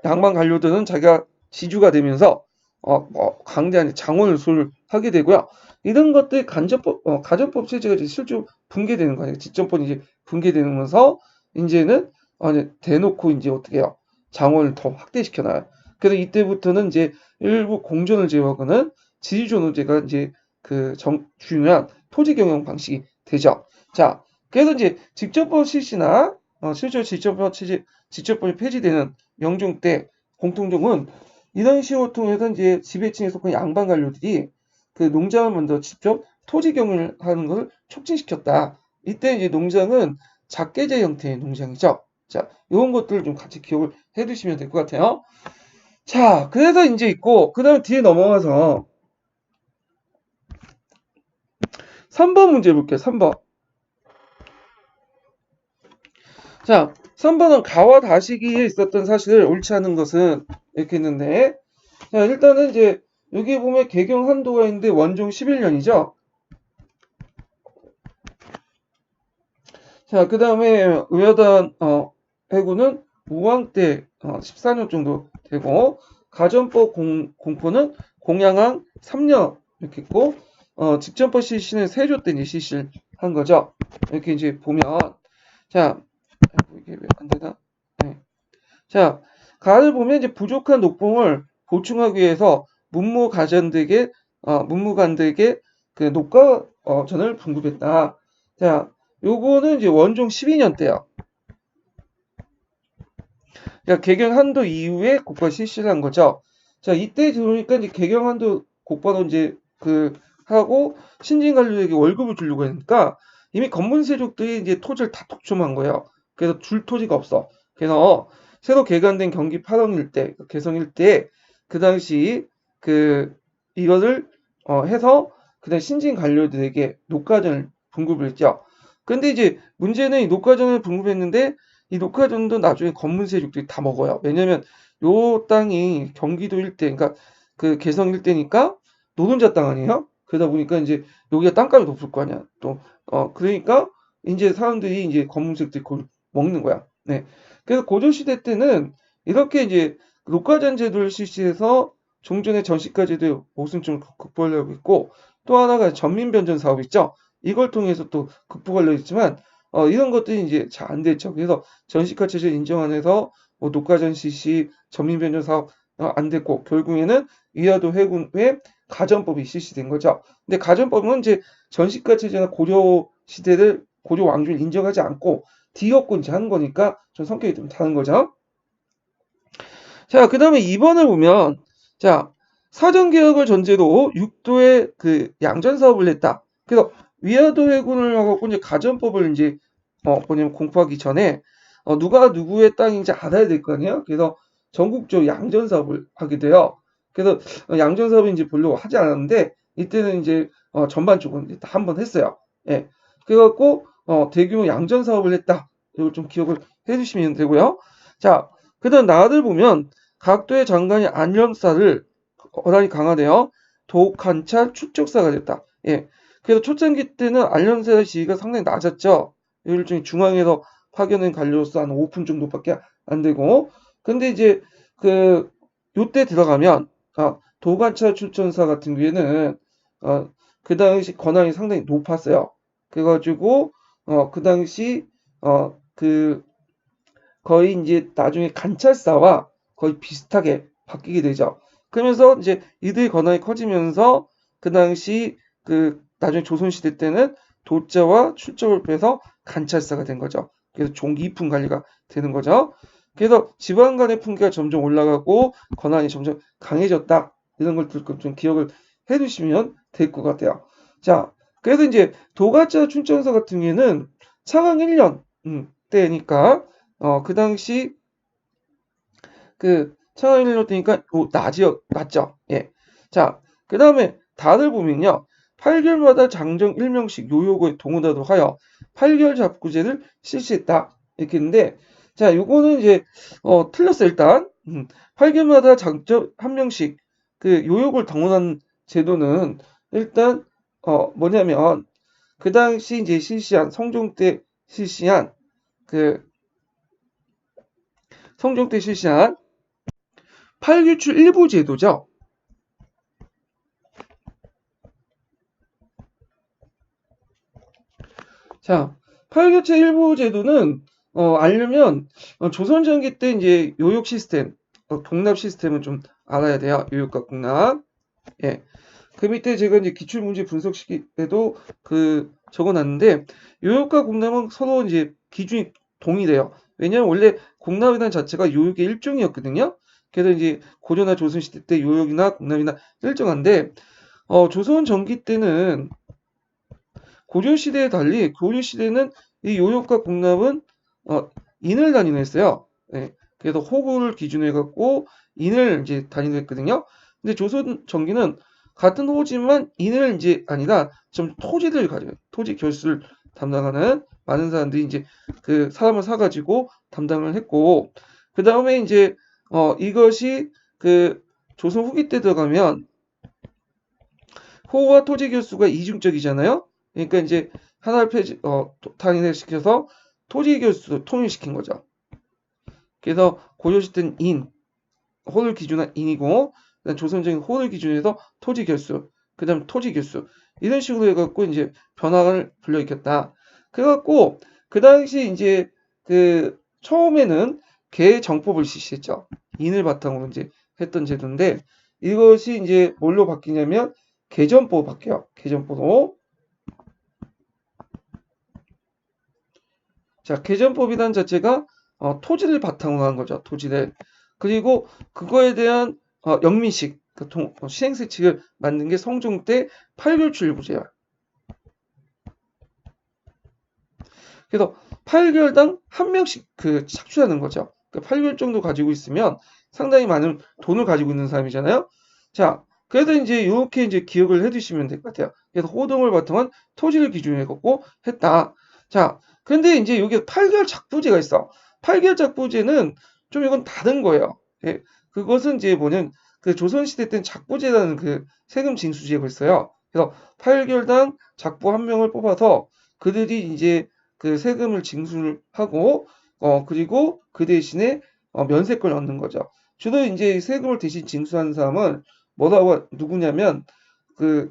S1: 양반 관료들은 자기가 지주가 되면서 뭐 강대한 장원을 소유를 하게 되고요. 이런 것들 가전법 체제가 이제 실제로 붕괴되는 거예요. 직전법이 이제 붕괴되면서 이제는 이제 대놓고 이제 어떻게 해요? 장원을 더 확대시켜 놔요. 그래서 이때부터는 이제 일부 공존을 제외하고는 지주존호제가 이제 그 중요한 토지 경영 방식이 되죠. 자, 그래서 이제 직전법 실시나 실제로 직접법이 폐지되는 명종 때 공통점은 이런 시효를 통해서 이제 지배층에 속한 양반 관료들이 그 농장을 먼저 직접 토지 경영을 하는 것을 촉진시켰다. 이때 이제 농장은 작계제 형태의 농장이죠. 자, 이런 것들을 좀 같이 기억을 해 두시면 될 것 같아요. 자, 그래서 이제 있고, 그 다음에 뒤에 넘어가서 3번 문제 볼게요. 3번. 자, 3번은 가와 다시기에 있었던 사실을 옳지 않은 것은 이렇게 했는데, 자, 일단은 이제 여기 보면 개경 한도가 있는데 원종 11년이죠. 자, 그 다음에 의여단 해구는 우왕 때 14년 정도 되고 가전법 공포는 공양항 3년 이렇게 있고 직전법 실시는 세조 때 이제 실시를 한 거죠. 이렇게 이제 보면 자 이게 왜 안 되나? 네. 자 가를 보면 이제 부족한 녹봉을 보충하기 위해서 문무관들에게 그 녹과 전을 분급했다. 자 요거는 이제 원종 12년 때요. 그러니까 개경 한도 이후에 곡발 실시를 한 거죠. 자, 이때 들어오니까 이제 개경 한도 곡발은 이제 그 하고 신진 관료에게 월급을 주려고 하니까 이미 건문 세력들이 이제 토지를 다 독점한 거예요. 그래서 줄 토지가 없어. 그래서 새로 개간된 경기 파동 일대, 개성 일대에 그 당시 그 이것을 해서 그다음 신진 관료들에게 녹과전을 분급을 했죠. 근데 이제 문제는 이 녹과전을 분급했는데 이 녹화전도 나중에 검문 세력들이 다 먹어요. 왜냐면 요 땅이 경기도 일대, 그러니까 그 개성 일대니까 노동자 땅 아니에요? 그러다 보니까 이제 여기가 땅값이 높을 거 아니야. 또 그러니까 이제 사람들이 이제 검문 세력들이 그걸 먹는 거야. 네. 그래서 고조 시대 때는 이렇게 이제 녹화전 제도를 실시해서 종전의 전시까지도 모순점을 극복하려고 했고 또 하나가 전민변전 사업 있죠. 이걸 통해서 또 극복하려고 했지만 이런 것들이 이제 잘 안 됐죠. 그래서 전시가 체제 인정 안 해서 뭐 녹가전 실시, 전민변전 사업 안 됐고 결국에는 위화도 해군의 가전법이 실시된 거죠. 근데 가전법은 이제 전시가 체제나 고려 시대를 고려 왕조를 인정하지 않고 뒤엎고 이제 하는 거니까 좀 성격이 좀 다른 거죠. 자, 그 다음에 2번을 보면 자 사전개혁을 전제로 육도의 그 양전 사업을 했다. 그래서 위화도 해군을 하고 이제 가전법을 이제 뭐냐면 공포하기 전에 누가 누구의 땅인지 알아야 될 거 아니에요. 그래서 전국적으로 양전 사업을 하게 돼요. 그래서 양전 사업을 이제 별로 하지 않았는데 이때는 이제 전반적으로 한번 했어요. 예. 그래갖고 대규모 양전 사업을 했다. 이걸 좀 기억을 해주시면 되고요. 자, 그다음 나아들 보면 각도의 장관이 안녕사를 권한이 강화되어 도관찰 추적사가 됐다. 예. 그래서 초창기 때는 안녕사의 지위가 상당히 낮았죠. 일종의 중앙에서 파견된 관료로서 한 5분 정도밖에 안 되고, 근데 이제 그 요때 들어가면 도관찰 출전사 같은 경우에는 그 당시 권한이 상당히 높았어요. 그래가지고 그 당시 그 거의 이제 나중에 관찰사와 거의 비슷하게 바뀌게 되죠. 그러면서 이제 이들의 권한이 커지면서 그 당시 그 나중에 조선시대 때는 도자와 출적을 빼서 관찰사가 된 거죠. 그래서 종기 이품 관리가 되는 거죠. 그래서 지방 간의 풍기가 점점 올라가고 권한이 점점 강해졌다. 이런 것들 좀 기억을 해두시면 될 것 같아요. 자, 그래서 이제 도가자 춘천사 같은 경우에는 차강 1년 때니까 그 당시 그 차강 1년 때니까 낮죠. 예. 자, 그 다음에 다들 보면요. 8개월마다 장정 1명씩 요요고에 동원하도록 하여 8개월 잡구제를 실시했다. 이렇게 했는데, 자, 요거는 이제, 틀렸어요, 일단. 8개월마다 장정 1명씩 그 요요고를 동원한 제도는 일단, 뭐냐면, 그 당시 이제 성종 때 실시한, 그, 성종 때 실시한 8규출 일부 제도죠. 자, 8교체 일부 제도는 알려면 조선 전기 때 이제 요역 시스템, 공납 시스템을 좀 알아야 돼요. 요역과 공납. 예. 그 밑에 제가 이제 기출문제 분석식에도 적어놨는데 요역과 공납은 서로 이제 기준이 동일해요. 왜냐하면 원래 공납이라는 자체가 요역의 일종이었거든요. 그래서 이제 고려나 조선시대 때 요역이나 공납이나 일정한데 조선 전기 때는 고려시대에 달리 고려시대는 이 요역과 공납은 인을 단위로 했어요. 예. 그래서 호구를 기준으로 해갖고 인을 이제 단위로 했거든요. 근데 조선 전기는 같은 호지만 인을 이제 아니라 좀 토지를 가져요. 토지 결수를 담당하는 많은 사람들이 이제 그 사람을 사가지고 담당을 했고 그 다음에 이제 이것이 그 조선 후기 때 들어가면 호와 토지 결수가 이중적이잖아요. 그러니까 이제 하나를 단일시켜서 토지 결수를 통일시킨 거죠. 그래서 고려시대는 호를 기준한 인이고, 조선적인 호를 기준해서 토지 결수, 그 다음 토지 결수 이런 식으로 해갖고 이제 변화를 불러일으켰다. 그래갖고 그 당시 이제 그 처음에는 개정법을 실시했죠. 인을 바탕으로 이제 했던 제도인데 이것이 이제 뭘로 바뀌냐면 개정법으로 바뀌어요. 개정법으로. 자, 개정법이란 자체가 토지를 바탕으로 한 거죠. 토지를. 그리고 그거에 대한 영민식, 시행세칙을 만든 게 성종 때 8개월출부제야. 그래서 8개월당 한 명씩 착취하는 거죠. 8개월 정도 가지고 있으면 상당히 많은 돈을 가지고 있는 사람이잖아요. 자, 그래서 이제 이렇게 이제 기억을 해두시면 될 것 같아요. 그래서 호동을 바탕한 토지를 기준으로 해갖고 했다. 자, 근데 이제 여기 8개월 작부제가 있어. 8개월 작부제는 좀 이건 다른 거예요. 예, 그것은 이제 뭐냐면 그 조선시대 때는 작부제라는 세금 징수제가 있어요. 그래서 8개월당 작부 한 명을 뽑아서 그들이 이제 세금을 징수를 하고 그리고 그 대신에 면세권을 얻는 거죠. 주로 이제 세금을 대신 징수하는 사람은 누구냐면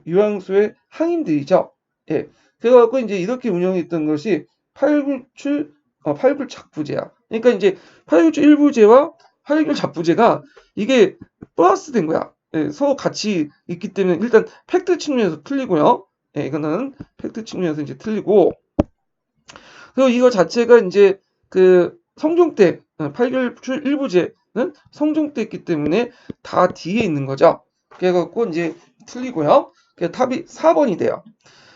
S1: 유황소의 항인들이죠. 예. 그래갖고 이제 이렇게 운영했던 것이 팔굴 작부제야. 그러니까 이제 팔굴출 일부제와 팔굴 작부제가 이게 플러스 된 거야. 예, 서로 같이 있기 때문에 일단 팩트 측면에서 틀리고요. 예, 이거는 팩트 측면에서 이제 틀리고 그리고 이거 자체가 이제 성종 때 8개월 일부제는 성종 때 있기 때문에 다 뒤에 있는 거죠. 그래갖고 이제 틀리고요. 그래서 답이 4번이 돼요.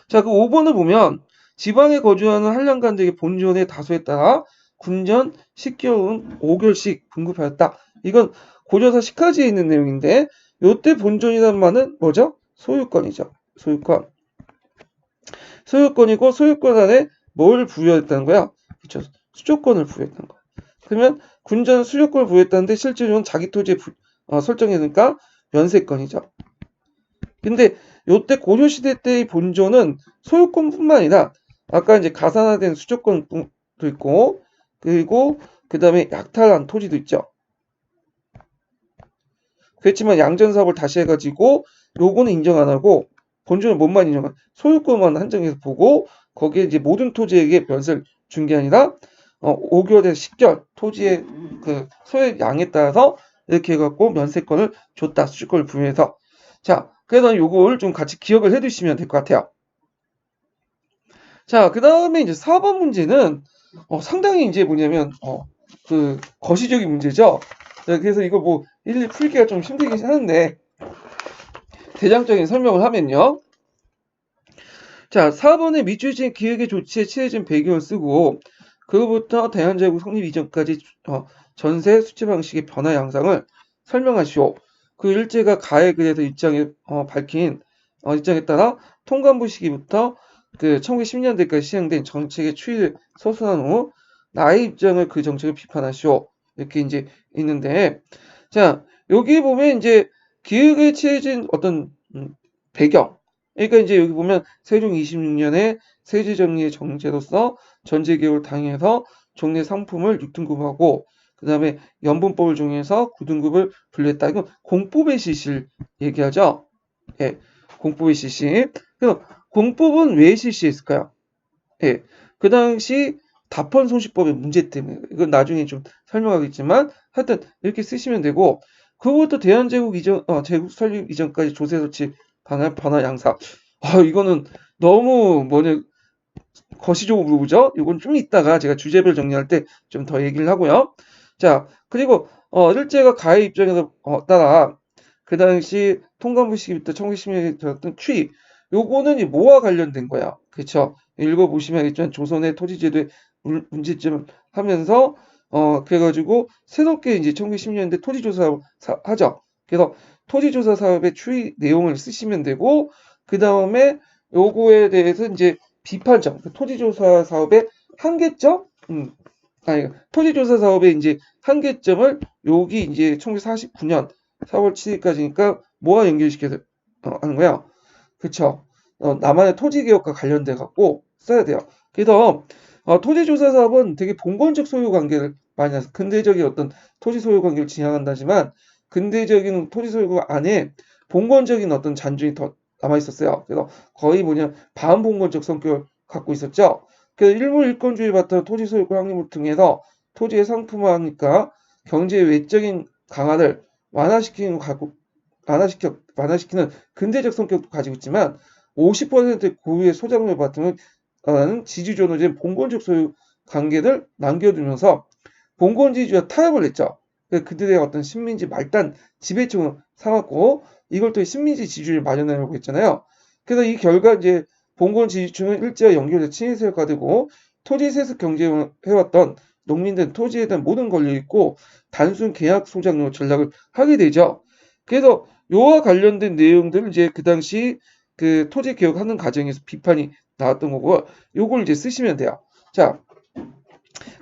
S1: 자, 그 5번을 보면 지방에 거주하는 한량간들에게 본전의 다소에 따라 군전 10개월은 5개월씩 분급하였다. 이건 고려사 식화지에 있는 내용인데 요때 본전이라는 말은 뭐죠? 소유권이죠. 소유권. 소유권이고 소유권 안에 뭘 부여했다는 거야? 그쵸. 수조권을 부여했다는 거야. 그러면 군자는 수조권을 부여했다는데 실제로는 자기 토지에 설정해놓으니까 면세권이죠. 근데 요때 고려시대 때의 본조는 소유권뿐만 아니라 아까 이제 가산화된 수조권도 있고 그리고 그 다음에 약탈한 토지도 있죠. 그렇지만 양전사업을 다시 해가지고 요거는 인정 안 하고 본조는 뭔만 인정한 소유권만 한정해서 보고 거기에 이제 모든 토지에게 면세를 준 게 아니라 5개월에서 10개월 토지의 그 소유 양에 따라서 이렇게 해갖고 면세권을 줬다. 수주권을 부여해서. 자, 그래서 요걸 좀 같이 기억을 해두시면 될 것 같아요. 자, 그 다음에 이제 4번 문제는 상당히 이제 뭐냐면 그 거시적인 문제죠. 자, 그래서 이거 뭐 일일이 풀기가 좀 힘들긴 하는데 대장적인 설명을 하면요. 자, 4번에 미추홀진 기획의 조치에 취해진 배경을 쓰고 그로부터 대한제국 성립 이전까지 전세 수치 방식의 변화 양상을 설명하시오. 그 일제가 가에 그래서 입장에 밝힌 입장에 따라 통감부 시기부터 그 1910년대까지 시행된 정책의 추이를 서술한 후 나의 입장을 그 정책을 비판하시오. 이렇게 이제 있는데 자, 여기 보면 이제 기획에 취해진 어떤 배경 그러니까 이제 여기 보면 세종 26년에 세제정리의 정제로서 전제개혁을 당해서 종래 상품을 6등급하고 그 다음에 연분법을 정해서 9등급을 분류했다. 이건 공법의 실시를 얘기하죠. 예, 공법의 실시. 그럼 공법은 왜 실시했을까요? 예, 그 당시 다펀손실법의 문제 때문에 이건 나중에 좀 설명하겠지만 하여튼 이렇게 쓰시면 되고 그것부터 대한제국 이전 제국 설립 이전까지 조세 조치 변화 양상. 이거는 너무 뭐냐 거시적으로 물어보죠. 이건 좀 이따가 제가 주제별 정리할 때 좀 더 얘기를 하고요. 자, 그리고 일제가 가해 입장에서 따라 그 당시 통감부 시기부터 1910년에 들었던 추이 요거는 뭐와 관련된 거야. 그렇죠? 읽어보시면 알겠지만 조선의 토지제도의 문제점을 하면서 그래가지고 새롭게 이제 1910년대 토지조사 하죠. 그래서 토지조사 사업의 추이 내용을 쓰시면 되고 그 다음에 요거에 대해서 이제 비판점, 토지조사 사업의 한계점, 아니 토지조사 사업의 이제 한계점을 여기 이제 1949년 4월 7일까지니까 뭐와 연결시켜서 하는 거야. 그쵸? 남한의 토지개혁과 관련돼 갖고 써야 돼요. 그래서 토지조사 사업은 되게 봉건적 소유 관계를 많이 해서 근대적인 어떤 토지 소유 관계를 지향한다지만 근대적인 토지 소유 안에 봉건적인 어떤 잔존이 더 남아 있었어요. 그래서 거의 뭐냐 반봉건적 성격을 갖고 있었죠. 그래서 일부 일권주의 바탕 토지 소유권 확립을 통해서 토지의 상품화하니까 경제의 외적인 강화를 완화시키는 완화시키는 근대적 성격도 가지고 있지만 50%의 고유의 소장물 바탕을 지주존의된 봉건적 소유 관계를 남겨두면서 봉건지주와 타협을 했죠. 그들의 어떤 식민지 말단 지배층을 삼았고 이걸 또 식민지 지주를 마련하려고 했잖아요. 그래서 이 결과 이제 봉건 지주층은 일제와 연결돼 친일세가 되고 토지 세습 경쟁을 해왔던 농민들은 토지에 대한 모든 권리를 잃고 단순 계약 소장료 전략을 하게 되죠. 그래서 요와 관련된 내용들을 이제 그 당시 그 토지 개혁하는 과정에서 비판이 나왔던 거고 요걸 이제 쓰시면 돼요. 자,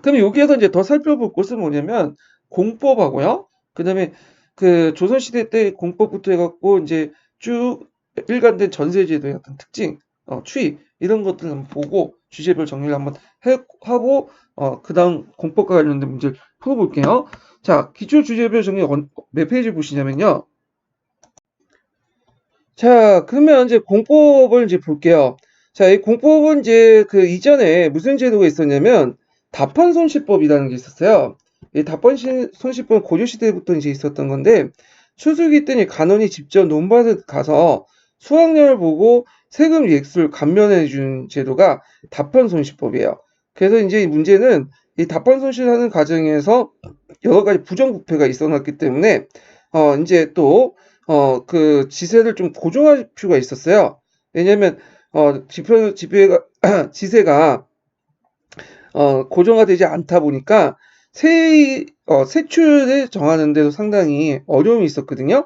S1: 그럼 여기에서 이제 더 살펴볼 것은 뭐냐면 공법하고요. 그다음에 그 조선시대 때 공법부터 해갖고 이제 쭉 일관된 전세제도의 어떤 특징, 추이 이런 것들을 한번 보고 주제별 정리를 한번 하고 그다음 공법과 관련된 문제를 풀어볼게요. 자, 기출 주제별 정리 몇 페이지 보시냐면요. 자, 그러면 이제 공법을 이제 볼게요. 자, 이 공법은 이제 그 이전에 무슨 제도가 있었냐면 다판손실법이라는 게 있었어요. 이 다판손실법은 고려시대부터 이제 있었던 건데 추수기 때니 간원이 직접 논밭에 가서 수확량을 보고 세금 액수를 감면해 주는 제도가 다판손실법이에요. 그래서 이제 이 문제는 이 다판손실하는 과정에서 여러 가지 부정부패가 있어놨기 때문에 이제 또 그 지세를 좀 고정할 필요가 있었어요. 왜냐면 지배가 지세가 고정화되지 않다 보니까 세출을 정하는 데도 상당히 어려움이 있었거든요.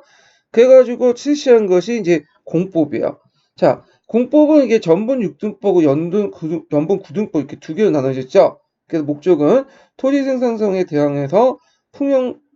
S1: 그래가지고 실시한 것이 이제 공법이에요. 자, 공법은 이게 전분 6등법하고 연분 9등법 이렇게 두 개로 나눠졌죠. 그래서 목적은 토지 생산성에 대항해서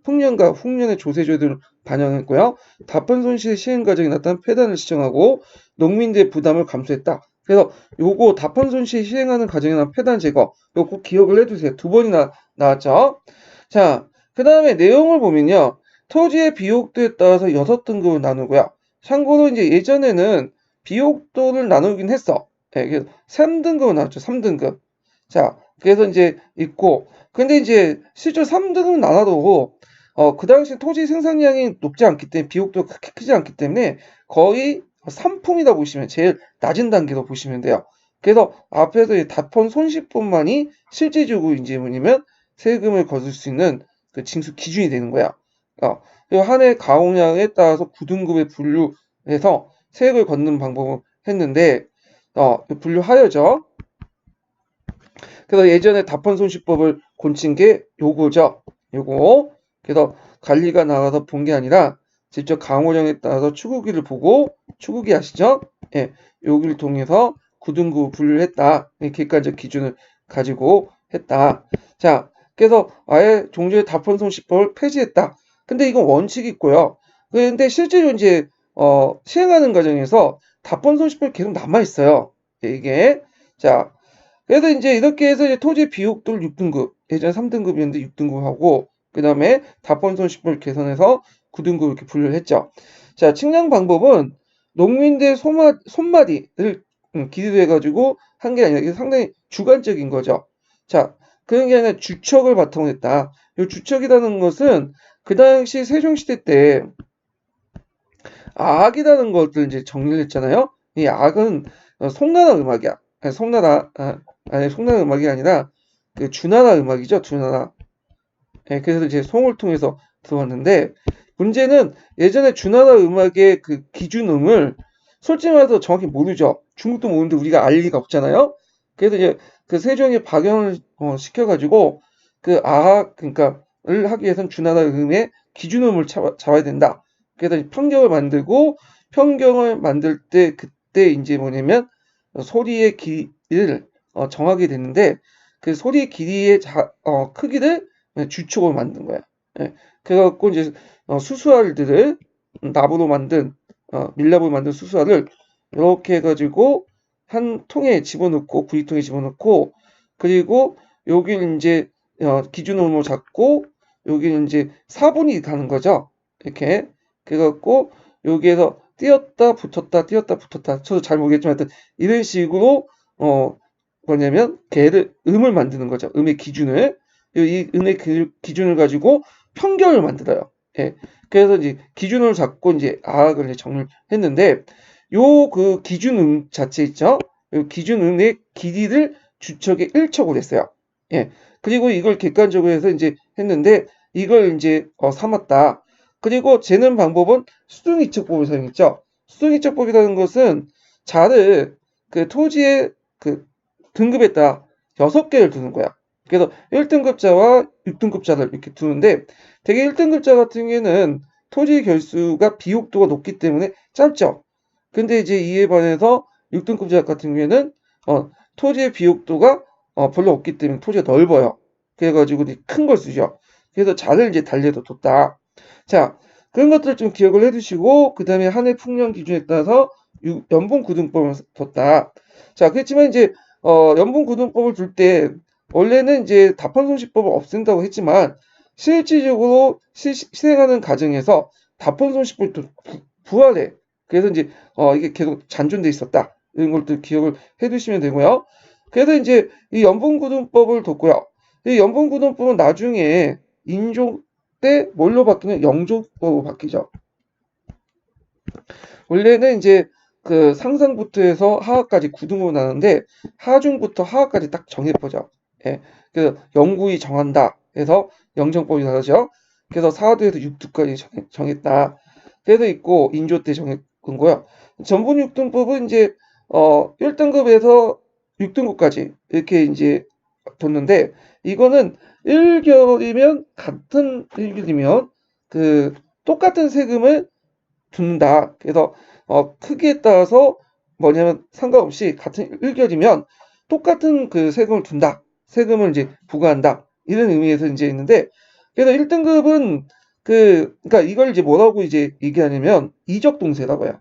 S1: 풍년과 훅년의 조세조들을 반영했고요. 답변 손실 시행 과정에 나타난 폐단을 시정하고 농민들의 부담을 감수했다. 그래서 요거 답변 손실 시행하는 과정에 나타난 폐단 제거, 요거 꼭 기억을 해두세요. 두 번이나 나왔죠. 자, 그 다음에 내용을 보면요. 토지의 비옥도에 따라서 6등급을 나누고요. 참고로 이제 예전에는 비옥도를 나누긴 했어. 예, 그래서 3등급은 나왔죠. 3등급. 자, 그래서 이제 있고, 근데 이제 실제로 3등급 나눠도 그 당시 토지 생산량이 높지 않기 때문에 비옥도가 그렇게 크지 않기 때문에 거의 3품이다 보시면 제일 낮은 단계로 보시면 돼요. 그래서 앞에서 이 답헌 손실분만이 실질적으로 이제 뭐냐면 세금을 거둘 수 있는 그 징수 기준이 되는 거야. 그리고 한 해 가공량에 따라서 9등급에 분류해서 세액을 걷는 방법을 했는데 분류하여져. 그래서 예전에 답헌손실법을 고친 게 요거죠. 요거. 그래서 관리가 나가서 본 게 아니라 직접 강호령에 따라서 추구기를 보고 추구기 아시죠? 예, 여기를 통해서 9등급 분류를 했다. 객관적 기준을 가지고 했다. 자, 그래서 아예 종조의 답헌손실법을 폐지했다. 근데 이건 원칙이 있고요. 근데 실제로 이제 시행하는 과정에서 답헌손실법이 계속 남아 있어요. 이게 자. 그래서 이제 이렇게 해서 이제 토지 비옥도를 6등급, 예전에 3등급이었는데 6등급 하고, 그 다음에 답헌 손실법을 개선해서 9등급 이렇게 분류를 했죠. 자, 측량 방법은 농민들 손마디를 기준으로 해가지고 한 게 아니라 이게 상당히 주관적인 거죠. 자, 그런 게 아니라 주척을 바탕으로 했다. 이 주척이라는 것은 그 당시 세종시대 때 악이라는 것들 이제 정리를 했잖아요. 이 악은 송나라 음악이야. 아니, 송나라 음악이 아니라 그 주나라 음악이죠. 주나라. 예, 그래서 이제 송을 통해서 들어왔는데 문제는 예전에 주나라 음악의 그 기준음을 솔직히 말해서 정확히 모르죠. 중국도 모르는데 우리가 알 리가 없잖아요. 그래서 이제 그 세종이 박연을 시켜가지고 그 악 그러니까를 하기 위해서는 주나라 음의 기준음을 잡아야 된다. 그래서 평경을 만들고 평경을 만들 때 그때 이제 뭐냐면 소리의 길이를 정하게 됐는데 그 소리 길이의 크기를 주축으로 만든 거야. 예. 그래갖고 이제 수수알들을 나무로 만든 밀랍으로 만든 수수알을 이렇게 해가지고 한 통에 집어넣고 구리통에 집어넣고 그리고 여기는 이제 기준으로 잡고 여기는 이제 4분이 가는 거죠. 이렇게 그래갖고 여기에서 띄었다 붙었다 띄었다 붙었다 저도 잘 모르겠지만 하여튼 이런 식으로 뭐냐면 개를 음을 만드는 거죠. 음의 기준을 이 음의 기준을 가지고 평경을 만들어요. 예. 그래서 이제 기준을 잡고 이제 아학을 이제 정리했는데 요 그 기준음 자체 있죠. 요 기준음의 길이를 주척에 1척으로 했어요. 예. 그리고 이걸 객관적으로 해서 이제 했는데 이걸 이제 삼았다. 그리고 재는 방법은 수등이척법을 사용했죠. 수등이척법이라는 것은 자를 그 토지의 그 등급에 따라 6개를 두는 거야. 그래서 1등급자와 6등급자를 이렇게 두는데 되게 1등급자 같은 경우에는 토지 결수가 비옥도가 높기 때문에 짧죠. 근데 이제 이에 반해서 6등급자 같은 경우에는 토지의 비옥도가 별로 없기 때문에 토지가 넓어요. 그래가지고 큰 걸 쓰죠. 그래서 자를 이제 달리에다 뒀다. 자, 그런 것들 좀 기억을 해두시고 그 다음에 한 해 풍년 기준에 따라서 연분 구등법을 뒀다. 자, 그렇지만 이제 연분고등법을 둘 때 원래는 이제 답헌손실법을 없앤다고 했지만 실질적으로 실행하는 과정에서 답헌손실법이 또 부활해. 그래서 이제 이게 계속 잔존돼 있었다. 이런 것들 기억을 해두시면 되고요. 그래서 이제 이 연분고등법을 뒀고요. 이 연분고등법은 나중에 인종 때 뭘로 바뀌냐? 영조법으로 바뀌죠. 원래는 이제 그 상상부터 해서 하하까지 9등으로 나는데 하중부터 하하까지 딱 정해보죠. 예. 그래서 영구히 정한다 해서 영정법이 나가죠. 그래서 4두에서 6두까지 정했다. 그래서 있고 인조 때 정했은 거요. 전분 6등법은 이제 1등급에서 6등급까지 이렇게 이제 뒀는데 이거는 1개월이면 같은 1개월이면 그 똑같은 세금을 둔다. 그래서 크기에 따라서 뭐냐면 상관없이 같은 1결이면 똑같은 그 세금을 둔다. 세금을 이제 부과한다. 이런 의미에서 이제 있는데 그래서 1등급은 그러니까 이걸 이제 뭐라고 이제 얘기하냐면 이적 동세라고 해요.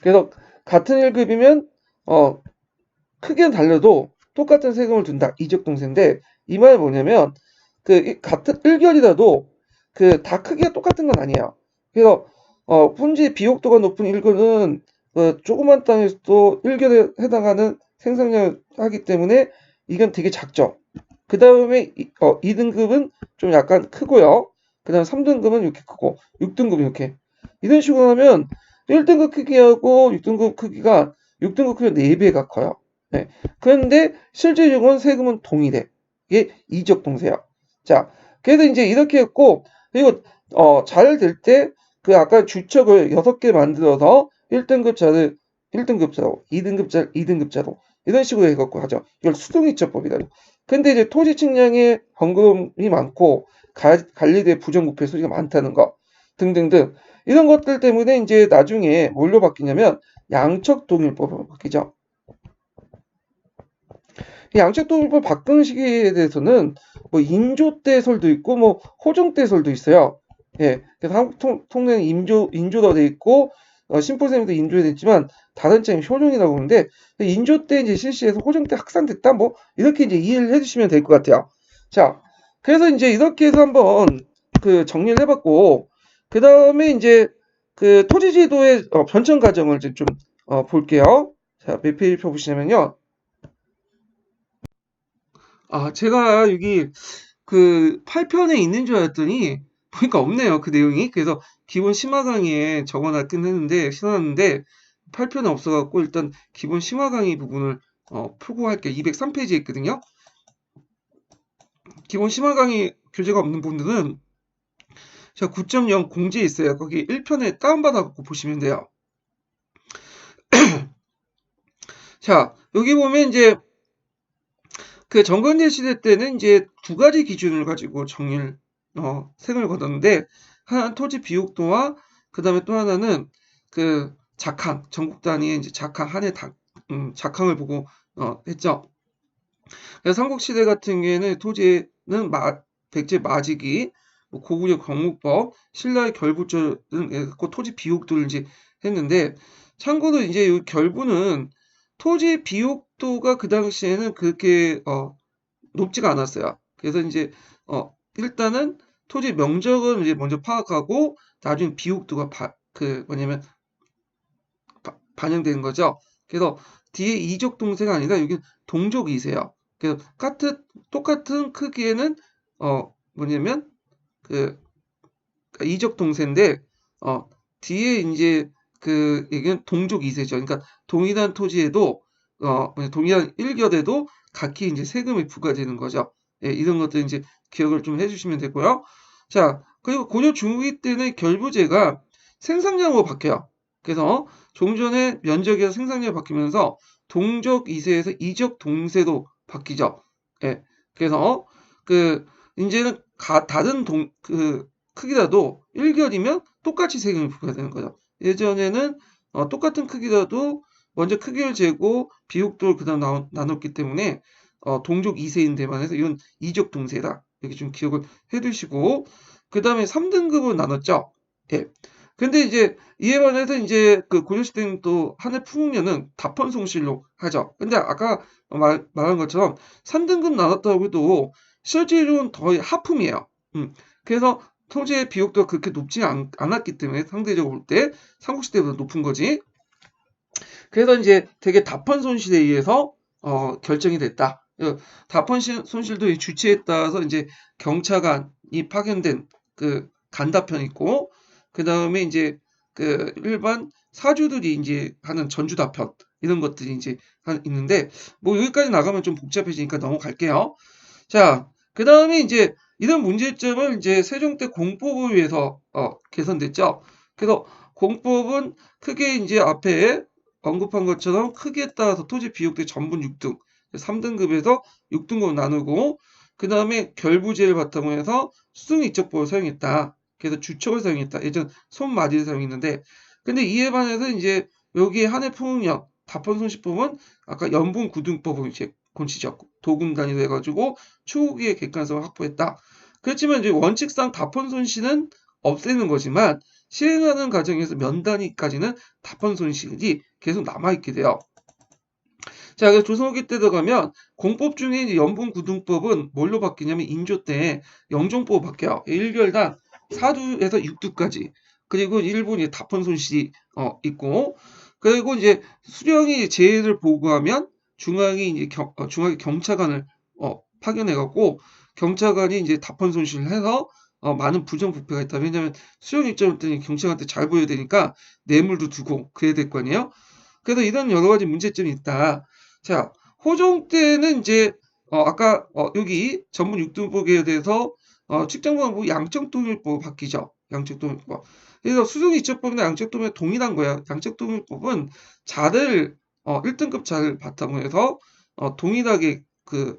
S1: 그래서 같은 1급이면 크기는 달라도 똑같은 세금을 둔다. 이적 동세인데 이 말은 뭐냐면 같은 1결이라도 다 크기가 똑같은 건 아니에요. 그래서 품질 비옥도가 높은 1결은 조그만 땅에서도 1결에 해당하는 생산량을 하기 때문에 이건 되게 작죠. 그 다음에 2등급은 좀 약간 크고요. 그 다음 3등급은 이렇게 크고 6등급은 이렇게 이런 식으로 하면 1등급 크기하고 6등급 크기가 6등급 크기가 4배가 커요. 네. 그런데 실질적으로는 세금은 동일해. 이게 이적 동세야. 자, 그래서 이제 이렇게 했고 그리고 잘 될 때 아까 주척을 6개 만들어서 1등급자를 1등급자로, 2등급자 2등급자로 이런 식으로 해갖고 하죠. 이걸 수동이처법이다. 근데 이제 토지 측량에 번거로움이 많고 관리대 부정부패 소지가 많다는 거 등등등 이런 것들 때문에 이제 나중에 뭘로 바뀌냐면 양척동일법으로 바뀌죠. 양측도입을 바꾸는 시기에 대해서는 뭐 인조대설도 있고 뭐 호정대설도 있어요. 예, 그래서 한국 통례는 인조로 돼 있고 심포샘에도 인조에 돼 있지만 다른 책임 효정이라고 하는데 인조 때 이제 실시해서 호정 때 확산됐다 뭐 이렇게 이제 이해를 해주시면 될 것 같아요. 자, 그래서 이제 이렇게 해서 한번 정리를 해봤고 그 다음에 이제 토지지도의 변천 과정을 이제 좀 볼게요. 자, 몇 페이지 펴보시냐면요. 아, 제가 여기 8편에 있는 줄 알았더니 보니까 없네요. 그 내용이. 그래서 기본 심화 강의에 적어놨긴 했는데 신어놨는데 8편에 없어갖고 일단 기본 심화 강의 부분을 풀고 할게요. 203페이지에 있거든요. 기본 심화 강의 교재가 없는 분들은 제가 9.0 공지에 있어요. 거기 1편에 다운받아갖고 보시면 돼요. 자, 여기 보면 이제 정건제 시대 때는 이제 두 가지 기준을 가지고 세금을 걷었는데 하나는 토지 비옥도와 그 다음에 또 하나는 작황 전국 단위의 이제 작황 한 해 작황을 보고 했죠. 그래서 삼국시대 같은 경우에는 토지는 백제 마지기, 뭐 고구려 경무법, 신라의 결부조 등 해갖고 토지 비옥도를 이제 했는데 참고로 이제 이 결부는 토지 비옥도가 그 당시에는 그렇게 높지가 않았어요. 그래서 이제 일단은 토지 명적은 이제 먼저 파악하고 나중에 비옥도가 뭐냐면 반영되는 거죠. 그래서 뒤에 이적 동세가 아니라 여기 동족 이세요. 그래서 똑같은 크기에는 뭐냐면 이적 동세인데 뒤에 이제 이게 동족 이세죠. 그러니까 동일한 토지에도 동일한 일결에도 각기 이제 세금이 부과되는 거죠. 예, 이런 것들 이제 기억을 좀 해주시면 되고요. 자, 그리고 고려 중후기 때는 결부제가 생산량으로 바뀌어요. 그래서 좀 전에 면적에서 생산량이 바뀌면서 동족 이세에서 이적 동세로 바뀌죠. 예, 그래서 이제는 다른 크기라도 1결이면 똑같이 세금이 부과되는 거죠. 예전에는 똑같은 크기라도 먼저 크기를 재고 비옥도를 그다음 나눴기 때문에 동족 2세인 반해서 이건 이적 동세다. 이렇게 좀 기억을 해두시고 그 다음에 3등급을 나눴죠. 예. 근데 이제 이에 반해서 이제 고려시대는 또 한해 풍년은 다펀송실로 하죠. 근데 아까 말한 것처럼 3등급 나눴다고 해도 실제로는 거의 하품이에요. 그래서 토지의 비옥도가 그렇게 높지 않았기 때문에 상대적으로 볼 때 삼국시대보다 높은 거지. 그래서 이제 되게 다펀 손실에 의해서 결정이 됐다. 다펀 손실도 주체에 따라서 이제 경차관이 파견된 간다편 있고 그 다음에 이제 일반 사주들이 이제 하는 전주다편 이런 것들이 이제 있는데 뭐 여기까지 나가면 좀 복잡해지니까 넘어갈게요. 자, 그 다음에 이제 이런 문제점을 이제 세종 때 공법을 위해서 개선됐죠. 그래서 공법은 크게 이제 앞에 언급한 것처럼 크기에 따라서 토지 비옥대 전분 6등, 3등급에서 6등급 나누고 그 다음에 결부제를 바탕으로 해서 수능 이적법을 사용했다. 그래서 주척을 사용했다. 예전 손마디를 사용했는데 근데 이에 반해서 이제 여기에 한해 풍력 다펀손실법은 아까 연분구등법을 이제 본치적 도금 단위로 해가지고 초기의 객관성을 확보했다. 그렇지만 이제 원칙상 다펀손실은 없애는 거지만 시행하는 과정에서 면 단위까지는 다펀손실이 계속 남아있게 돼요. 자, 그래서 조선후기 때 들어가면 공법 중에 이제 연분구등법은 뭘로 바뀌냐면 인조 때 영종법으로 바뀌어요. 1결당 4두에서 6두까지. 그리고 일부 이제 다펀 손실이 있고, 그리고 이제 수령이 재해를 보고하면 중앙이 이제 중앙에 경차관을 파견해갖고 경차관이 이제 다펀 손실을 해서 많은 부정부패가 있다. 왜냐하면 수령 입장을 때는 경찰한테 잘 보여야 되니까 뇌물도 두고 그래야 될 거 아니에요. 그래서 이런 여러 가지 문제점이 있다. 자, 호종 때는 이제 아까 여기 전문 육등법에 대해서 측정방법 양적동일법 바뀌죠. 양적동일법. 그래서 수승이처법이나 양적동일 동일한 거예요. 양적동일법은 자를 1등급 자를 바탕으로 해서 동일하게 그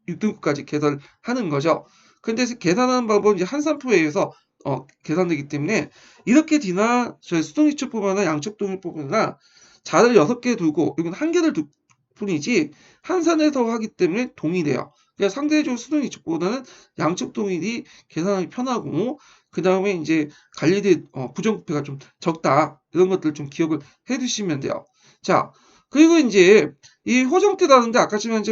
S1: 6등급까지 계산하는 거죠. 근데 계산하는 방법은 이제 한산표에 의해서 계산되기 때문에 이렇게 저희 수동이처법이나 양적동일법이나 자를 6개 두고 이건 1개를 둘 뿐이지 한산해서 하기 때문에 동일해요. 그러니까 상대적으로 수동이처법보다는 양적동일이 계산하기 편하고 그 다음에 이제 관리된 부정부패가 좀 적다. 이런 것들 좀 기억을 해두시면 돼요. 자, 그리고 이제 이 호정 때라는데 아까 지금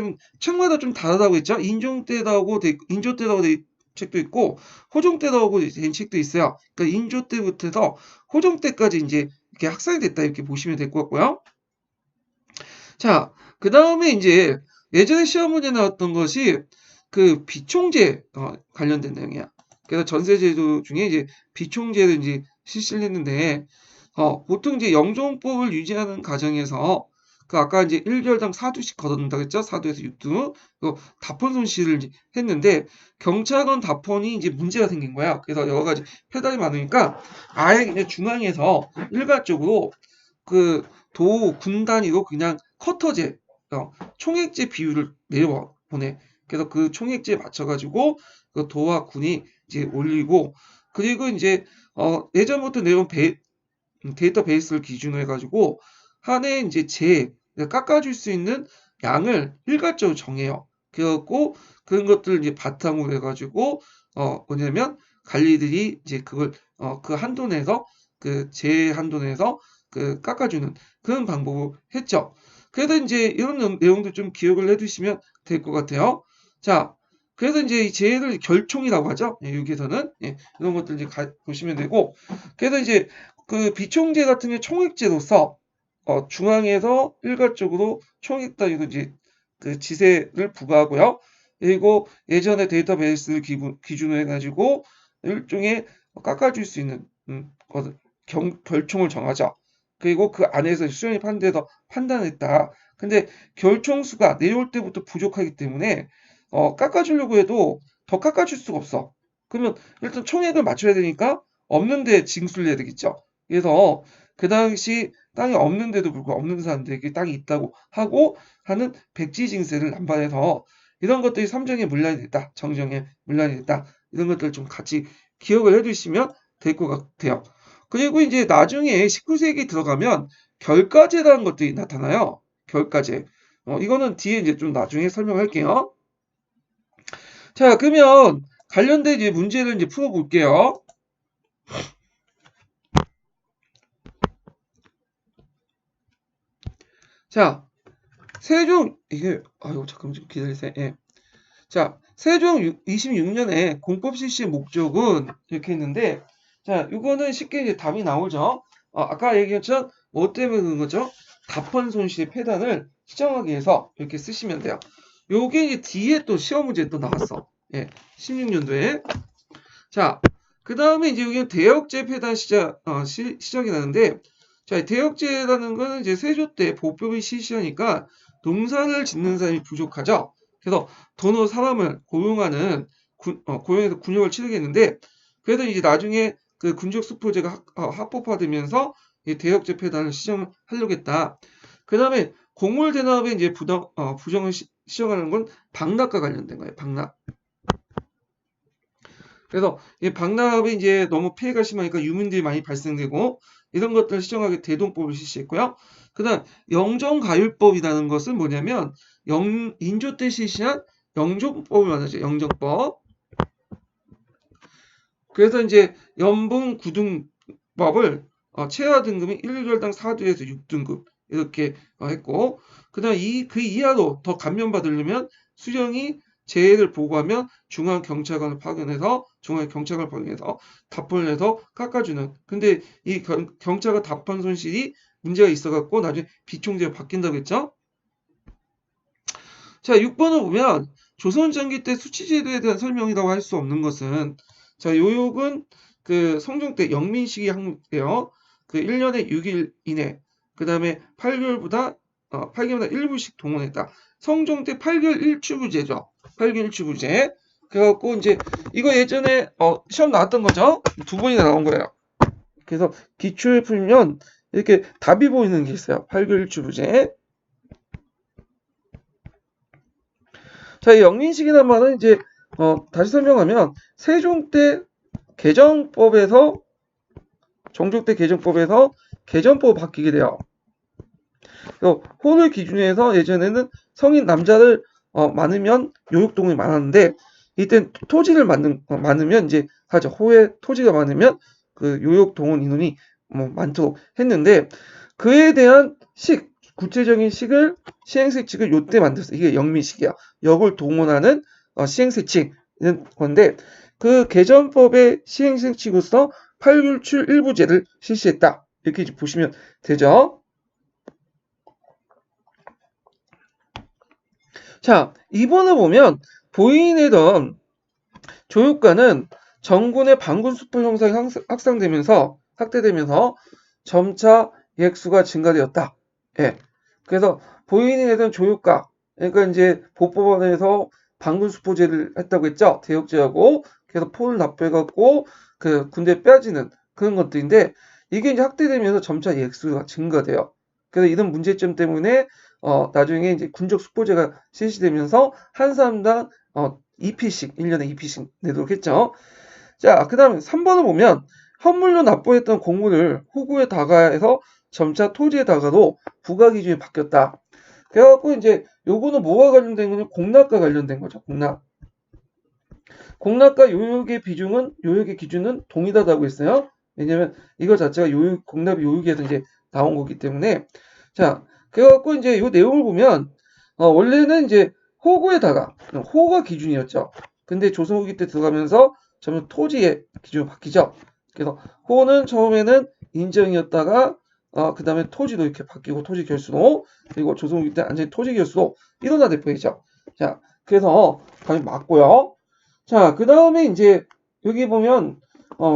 S1: 책마다 좀 다르다고 했죠. 인종 때라고 인조 때라고 된 책도 있고 호정 때라고 된 책도 있어요. 그러니까 인조 때부터 해서 호정 때까지 이제 이렇게 학살이 됐다 이렇게 보시면 될 것 같고요. 자, 그 다음에 이제 예전에 시험 문제 나왔던 것이 그 비총제 관련된 내용이야. 그래서 전세제도 중에 이제 비총제를 이제 실시를 했는데 보통 이제 영종법을 유지하는 과정에서 그 아까 이제 1결당 4두씩 걷어낸다고 했죠. 4두에서 6두. 다폰 손실을 했는데 경찰관 다폰이 이제 문제가 생긴 거야. 그래서 여러 가지 페달이 많으니까 아예 이제 중앙에서 일괄적으로 그 도 군 단위로 그냥 커터제, 총액제 비율을 내려보내. 그래서 그 총액제에 맞춰가지고 그 도와 군이 이제 올리고 그리고 이제 예전부터 내려온 데이터베이스를 기준으로 해가지고 한 해 이제 깎아줄 수 있는 양을 일괄적으로 정해요. 그래갖고 그런 것들을 이제 바탕으로 해가지고 뭐냐면 관리들이 이제 그걸 그 한도 내에서 제 한도 내에서 깎아주는 그런 방법을 했죠. 그래서 이제 이런 내용도 좀 기억을 해두시면 될 것 같아요. 자, 그래서 이제 이 재해를 결총이라고 하죠. 예, 여기에서는 이런 것들 이제 보시면 되고, 그래서 이제 그 비총제 같은 경우 총액제로서 중앙에서 일괄적으로 총액 단위로 이제 그 지세를 부과하고요. 그리고 예전에 데이터베이스를 기준으로 해가지고 일종의 깎아줄 수 있는 결총을 정하죠. 그리고 그 안에서 수령이 판단해서 판단했다. 근데 결총수가 내려올 때부터 부족하기 때문에 깎아주려고 해도 더 깎아줄 수가 없어. 그러면 일단 총액을 맞춰야 되니까 없는데 징수를 해야 되겠죠. 그래서 그 당시 땅이 없는데도 불구하고 없는 사람들에게 땅이 있다고 하고 하는 백지징세를 남발해서 이런 것들이 삼정의 문란이 됐다. 정정의 문란이 됐다. 이런 것들을 좀 같이 기억을 해두시면 될 것 같아요. 그리고 이제 나중에 19세기 들어가면 결가제라는 것들이 나타나요. 결가제. 이거는 뒤에 이제 좀 나중에 설명할게요. 자, 그러면 관련된 이제 문제를 이제 풀어볼게요. 자, 세종 이게 아유 잠깐만 좀 기다리세요. 예. 자, 세종 26년에 공법 실시의 목적은 이렇게 했는데 자, 이거는 쉽게 이제 답이 나오죠. 아까 얘기했죠? 뭐 때문에 그런 거죠? 답헌 손실의 폐단을 시정하기 위해서 이렇게 쓰시면 돼요. 요게 이제 뒤에 또 시험 문제 또 나왔어. 예. 16년도에. 자, 그 다음에 이제 여기는 대역제 폐단 시정이 나는데 자, 대역제라는 거는 이제 세조 때 보법이 실시하니까 농사를 짓는 사람이 부족하죠. 그래서 돈으로 사람을 고용하는 고용해서 군역을 치르겠는데 그래서 이제 나중에 그 군적 수포제가 합법화되면서 이 대역제 폐단을 시정하려겠다. 그 다음에 곡물 대납에 이제 부정을 시정하는 건 방락과 관련된 거예요. 방락. 그래서 이 박람회 이제 너무 폐해가 심하니까 유민들이 많이 발생되고 이런 것들을 시정하기 대동법을 실시했고요. 그다음 영정가율법이라는 것은 뭐냐면 인조 때 실시한 영정법을 말하죠. 영정법. 그래서 이제 연봉 구등법을 최하 등급이 1개월당 4등에서 6등급 이렇게 했고, 그다음 그 이하로 더 감면받으려면 수령이 재해를 보고하면 중앙경찰관을 파견해서 답판을 해서 깎아주는. 근데 이 경찰관 답판 손실이 문제가 있어갖고 나중에 비총재가 바뀐다고 했죠. 자, 6번을 보면 조선 전기 때 수치제도에 대한 설명이라고 할 수 없는 것은, 자, 요역은 그 성종 때 영민시기 항목이에요. 그 1년에 6일 이내, 그 다음에 8개월마다 1부씩 동원했다. 성종 때 8개월 1추구제죠. 8개월 1추구제. 그래갖고 이제 이거 예전에 시험 나왔던 거죠. 두 번이나 나온 거예요. 그래서 기출 풀면 이렇게 답이 보이는 게 있어요. 8개월 1추구제. 자, 이 영민식이란 말은 이제 다시 설명하면 세종 때 개정법에서 정종 때 개정법에서 개정법 바뀌게 돼요. 혼을 기준으로 해서 예전에는 성인 남자를 많으면 요육동이 많았는데 이때 토지를 많으면 이제 하죠. 호에 토지가 많으면 그 요육동원 인원이 많도록 했는데 그에 대한 구체적인 시행세칙을 요때 만들었어요. 이게 영민식이야. 역을 동원하는 시행세칙인 건데 그 개정법의 시행세칙으로서 8율출 일부제를 실시했다. 이렇게 보시면 되죠. 자, 2번을 보면 보인이던 조육가는 정군의 반군수포 형상이 확대되면서 점차 액수가 증가되었다. 예. 그래서 보인이 되던 조육가, 그러니까 이제 복법원에서 반군수포제를 했다고 했죠. 대역제하고 그래서 포를 납부해갖고 그 군대 빼앗는 그런 것들인데 이게 이제 확대되면서 점차 액수가 증가돼요. 그래서 이런 문제점 때문에 나중에 이제 군적 수포제가 실시되면서 한 사람당 2피씩 1년에 2피씩 내도록 했죠. 자, 그 다음에 3번을 보면 현물로 납부했던 공물을 호구에 다가해서 점차 토지에 다가도 부과 기준이 바뀌었다. 그래갖고 이제 요거는 뭐와 관련된 거냐? 공납과 관련된 거죠. 공납과 요역의 기준은 동일하다고 했어요. 왜냐면 이거 자체가 공납이 요역에서 이제 나온 거기 때문에. 자, 그래갖고 이제 요 내용을 보면 원래는 이제 호구에다가 호가 기준이었죠. 근데 조선 후기 때 들어가면서 점점 토지의 기준이 바뀌죠. 그래서 호는 처음에는 인정이었다가 그 다음에 토지도 이렇게 바뀌고 토지 결수로 그리고 조선 후기 때 완전히 토지 결수로 일어나게 보이죠. 자, 그래서 답이 맞고요. 자, 그 다음에 이제 여기 보면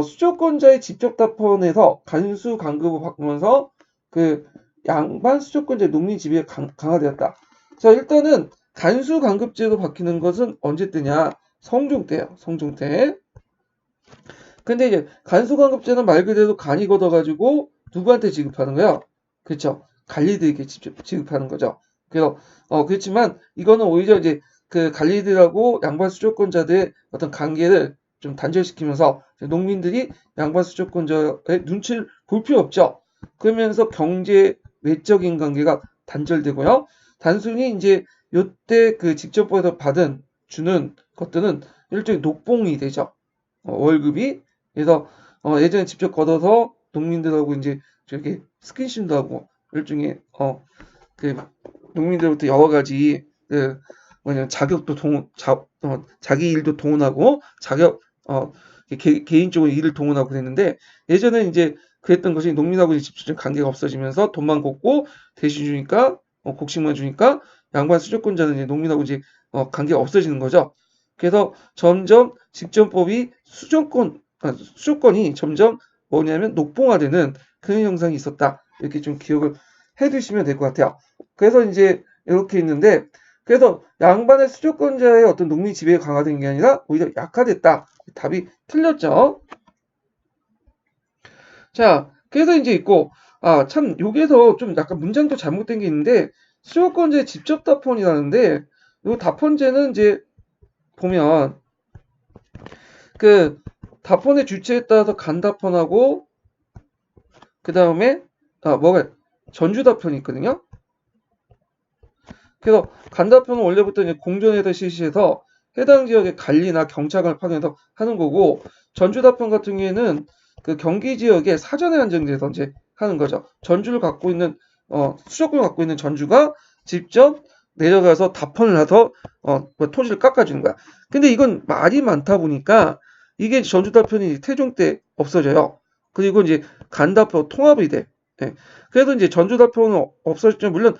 S1: 수조권자의 직접 답헌에서 간수 간급을 바꾸면서 그 양반 수조권자의 농민 지위가 강화되었다. 자, 일단은 간수 간급제도 바뀌는 것은 언제 때냐? 성종 때요. 성종 때. 근데 이제 간수 간급제는 말 그대로 간이 걷어가지고 누구한테 지급하는 거야? 그렇죠. 관리들에게 직접 지급하는 거죠. 그래서 그렇지만 이거는 오히려 이제 그 관리들하고 양반 수조권자들의 어떤 관계를 좀 단절시키면서 농민들이 양반 수조권자의 눈치를 볼 필요 없죠. 그러면서 경제 외적인 관계가 단절되고요. 단순히 이제 요때 그 직접보에서 주는 것들은 일종의 녹봉이 되죠. 월급이. 그래서 예전에 직접 걷어서 농민들하고 이제 저렇게 스킨십도 하고 일종의 그 농민들부터 여러 가지 그 자격도 자기 일도 동원하고 개인적으로 일을 동원하고 그랬는데 예전에 이제 그랬던 것이 농민하고 직접적인 관계가 없어지면서 돈만 걷고 대신 주니까 곡식만 주니까 양반 수조권자는 이제 농민하고 이제 관계가 없어지는 거죠. 그래서 점점 직전법이 수조권이 점점 뭐냐면 녹봉화되는 그런 현상이 있었다. 이렇게 좀 기억을 해두시면 될 것 같아요. 그래서 이제 이렇게 있는데 그래서 양반의 수조권자의 어떤 농민 지배가 강화된 게 아니라 오히려 약화됐다. 답이 틀렸죠. 자, 그래서 이제 있고 참 여기에서 좀 약간 문장도 잘못된 게 있는데 수요권자의 직접 답헌이라는데 이 답헌제는 이제 보면 그 답헌의 주체에 따라서 간답헌하고 그 다음에 뭐가 전주답헌이 있거든요. 그래서 간답헌은 원래부터 이제 공전에다 실시해서 해당 지역의 관리나 경찰관을 파견해서 하는 거고, 전주답헌 같은 경우에는 그 경기 지역에 사전에 한정돼서 이제 하는 거죠. 전주를 갖고 있는 수족권을 갖고 있는 전주가 직접 내려가서 답헌을 해서 뭐 토지를 깎아주는 거야. 근데 이건 말이 많다 보니까 이게 전주답헌이 태종 때 없어져요. 그리고 이제 간답헌 통합이 돼. 예. 그래도 이제 전주답헌은 없어졌지만 물론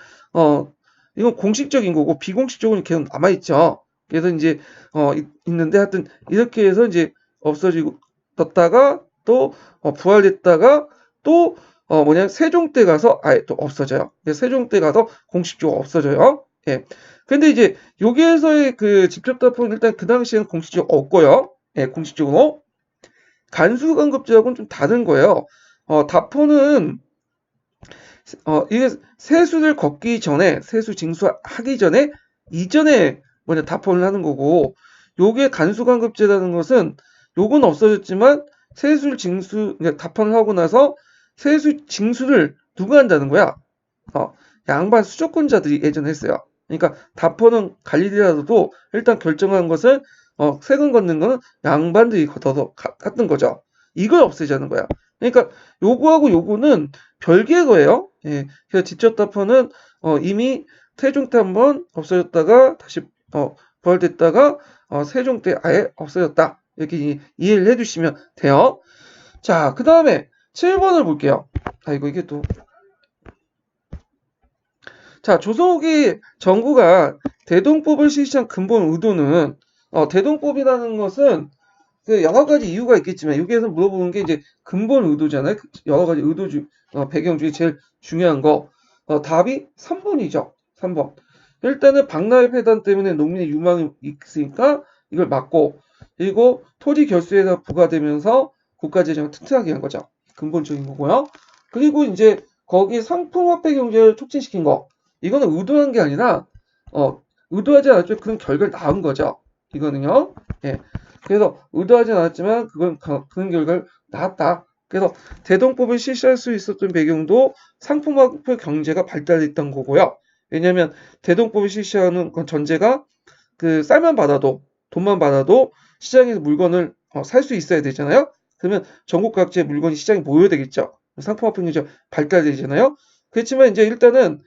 S1: 이건 공식적인 거고 비공식적으로 계속 남아 있죠. 그래서 이제 있는데 하여튼 이렇게 해서 이제 없어지고 떴다가 또 부활됐다가 또 세종 때 가서 아예 또 없어져요. 세종 때 가서 공식적으로 없어져요. 예. 근데 이제 여기에서의 그 직접 답은 일단 그 당시에는 공식적으로 없고요. 예, 공식적으로 간수간급제하고는 좀 다른 거예요. 답헌은 이게 세수를 걷기 전에 세수 징수하기 전에 이전에 뭐냐 답헌을 하는 거고, 요게 간수간급제라는 것은 요건 없어졌지만 세수 징수 그러니까 답헌을 하고 나서 세수 징수를 누가 한다는 거야? 양반 수조권자들이 예전에 했어요. 그러니까 답헌은 관리되더라도 일단 결정한 것은 세금 걷는 거는 양반들이 걷어서 갔던 거죠. 이걸 없애자는 거야. 그러니까 요거하고 요거는 별개의 거예요. 예. 그래서 직접 답헌은 이미 태종 때 한번 없어졌다가 다시 부활됐다가 세종 때 아예 없어졌다. 이렇게 이해를 해주시면 돼요. 자, 그 다음에 7번을 볼게요. 아이고 이게 또 자, 조선 후기 정부가 대동법을 실시한 근본 의도는 대동법이라는 것은 그 여러 가지 이유가 있겠지만 여기에서 물어보는 게 이제 근본 의도잖아요. 여러 가지 의도 배경 중에 제일 중요한 거 답이 3번이죠. 3번. 일단은 박나래 폐단 때문에 농민의 유망이 있으니까 이걸 막고, 그리고 토지 결수에다 부과되면서 국가 재정을 튼튼하게 한 거죠. 근본적인 거고요. 그리고 이제 거기 상품 화폐 경제를 촉진시킨 거. 이거는 의도한 게 아니라 의도하지 않았지만 그런 결과를 낳은 거죠. 이거는요. 예. 그래서 의도하지 않았지만 그런 결과를 낳았다. 그래서 대동법을 실시할 수 있었던 배경도 상품화폐 경제가 발달했던 거고요. 왜냐하면 대동법을 실시하는 건 전제가 그 쌀만 받아도 돈만 받아도 시장에서 물건을 살 수 있어야 되잖아요. 그러면 전국 각지의 물건이 시장에 모여야 되겠죠. 상품화폐 경제가 발달되잖아요. 그렇지만 이제 일단은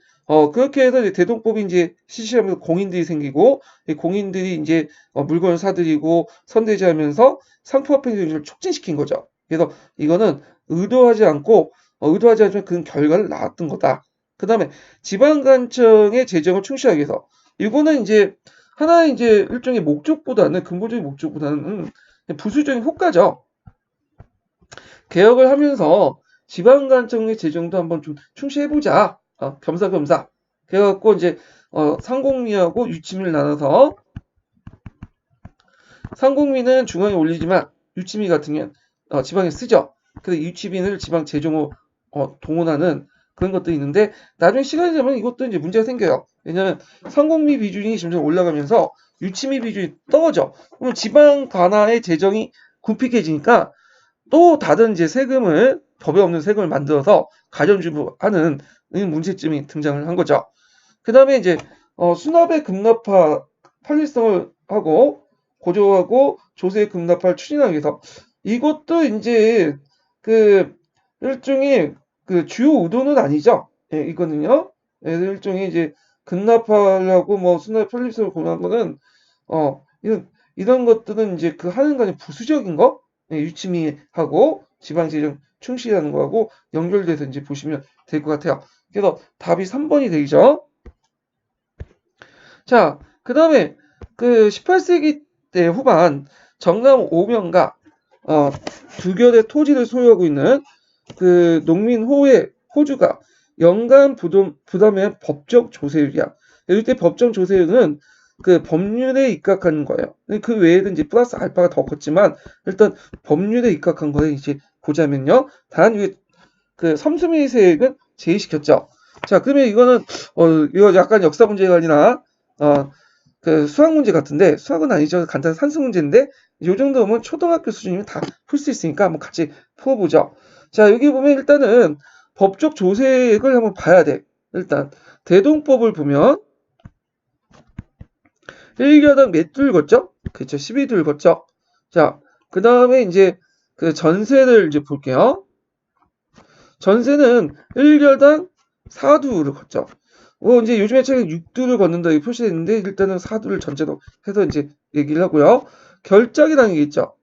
S1: 그렇게 해서 이제 대동법이 이제 실시하면서 공인들이 생기고, 이 공인들이 이제 물건을 사들이고 선대지하면서 상품화폐 경제를 촉진시킨 거죠. 그래서 이거는 의도하지 않고 의도하지 않지만 그런 결과를 낳았던 거다. 그 다음에 지방간청의 재정을 충실하기 위해서, 이거는 이제 하나의 이제 일종의 목적보다는 근본적인 목적보다는 부수적인 효과죠. 개혁을 하면서 지방간청의 재정도 한번 좀 충실해보자. 겸사겸사. 그래갖고 이제 상공리하고 유치미를 나눠서 상공리는 중앙에 올리지만 유치미 같은 경우는 지방에 쓰죠. 그래서 유치민을 지방 재정으로 동원하는 그런 것도 있는데, 나중에 시간이 되면 이것도 이제 문제가 생겨요. 왜냐하면 상공리 비중이 점점 올라가면서 유치미 비중이 떨어져. 그럼 지방 관할의 재정이 굼픽해지니까 또 다른 이제 세금을 법에 없는 세금을 만들어서 가전주부하는 문제점이 등장을 한 거죠. 그 다음에 이제 수납의 급납화 편리성을 하고 고조하고 조세의 급납화를 추진하기 위해서, 이것도 이제 그 일종의 그 주요 의도는 아니죠. 예, 이거는요. 예, 일종의 이제 급납하려고 뭐 수납 편리성을 고려한 거는 이런 것들은 이제 그 하는 거는 부수적인 거, 예, 유치미하고 지방재정 충실하는 거하고 연결돼서 이제 보시면 될 것 같아요. 그래서 답이 3번이 되죠. 자, 그 다음에 그 18세기 때 후반 정남 오명가 두 결의 토지를 소유하고 있는 그 농민 호주가 연간 부담의 법적 조세율이야. 이때 법정 조세율은 그 법률에 입각하는 거예요. 그 외에는 이제 플러스 알파가 더 컸지만 일단 법률에 입각한 거에 이제 보자면요. 단 그 섬수미 세액은 제외시켰죠. 자, 그러면 이거는 이거 약간 역사 문제가 아니라 그 수학 문제 같은데, 수학은 아니죠. 간단한 산수 문제인데, 요 정도면 초등학교 수준이면 다 풀 수 있으니까 한번 같이 풀어보죠. 자, 여기 보면 일단은 법적 조색을 한번 봐야 돼. 일단, 대동법을 보면, 1결당 몇 둘 걷죠? 그쵸, 12둘 걷죠? 자, 그 다음에 이제 그 전세를 이제 볼게요. 전세는 1결당 4두를 걷죠. 이제 요즘에 책에 6두를 걷는다 이 표시되어 있는데 일단은 4두를 전체로 해서 이제 얘기를 하고요. 결작이라는 게 있죠.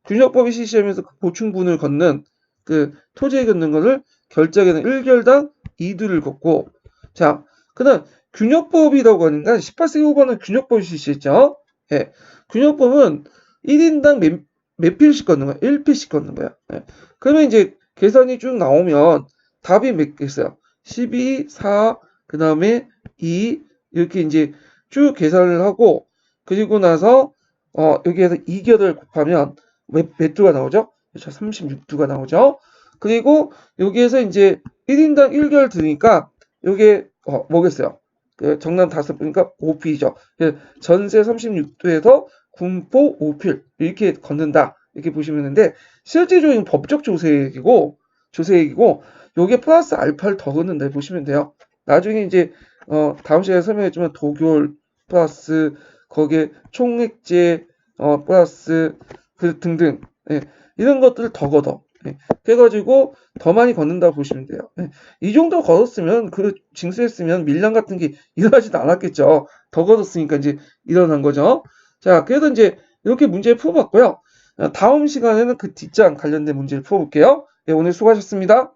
S1: 균형법이 시시하면서 보충분을 걷는 그 토지에 걷는 거를 결작에는 1결당 2두를 걷고 자, 그다음 균형법이라고 하니까 18세기 후반은 균형법이 시시했죠. 예. 균형법은 1인당 몇 필씩 걷는 거야? 1필씩 걷는 거야. 예. 그러면 이제 계산이 쭉 나오면 답이 몇 개 있어요? 12, 4, 그 다음에 2 이렇게 이제 쭉 계산을 하고 그리고 나서 여기에서 2결을 곱하면 몇 두가 나오죠? 그렇죠. 36두가 나오죠. 그리고 여기에서 이제 1인당 1결 드니까 요게 뭐겠어요? 그 정답 다섯 보니까 5필이죠. 전세 36두에서 군포 5필 이렇게 걷는다. 이렇게 보시면 되는데 실제적인 법적 조세액이고 요게 플러스 알파를 더 걷는다 보시면 돼요. 나중에 이제 다음 시간에 설명했지만 도교월 플러스 거기에 총액제 플러스 그 등등 예, 이런 것들을 더 걷어. 예, 그래가지고 더 많이 걷는다고 보시면 돼요. 예, 이 정도 걷었으면 그 징수했으면 밀량 같은 게 일어나지도 않았겠죠. 더 걷었으니까 이제 일어난 거죠. 자, 그래서 이제 이렇게 문제를 풀어봤고요. 다음 시간에는 그 뒷장 관련된 문제를 풀어볼게요. 예, 오늘 수고하셨습니다.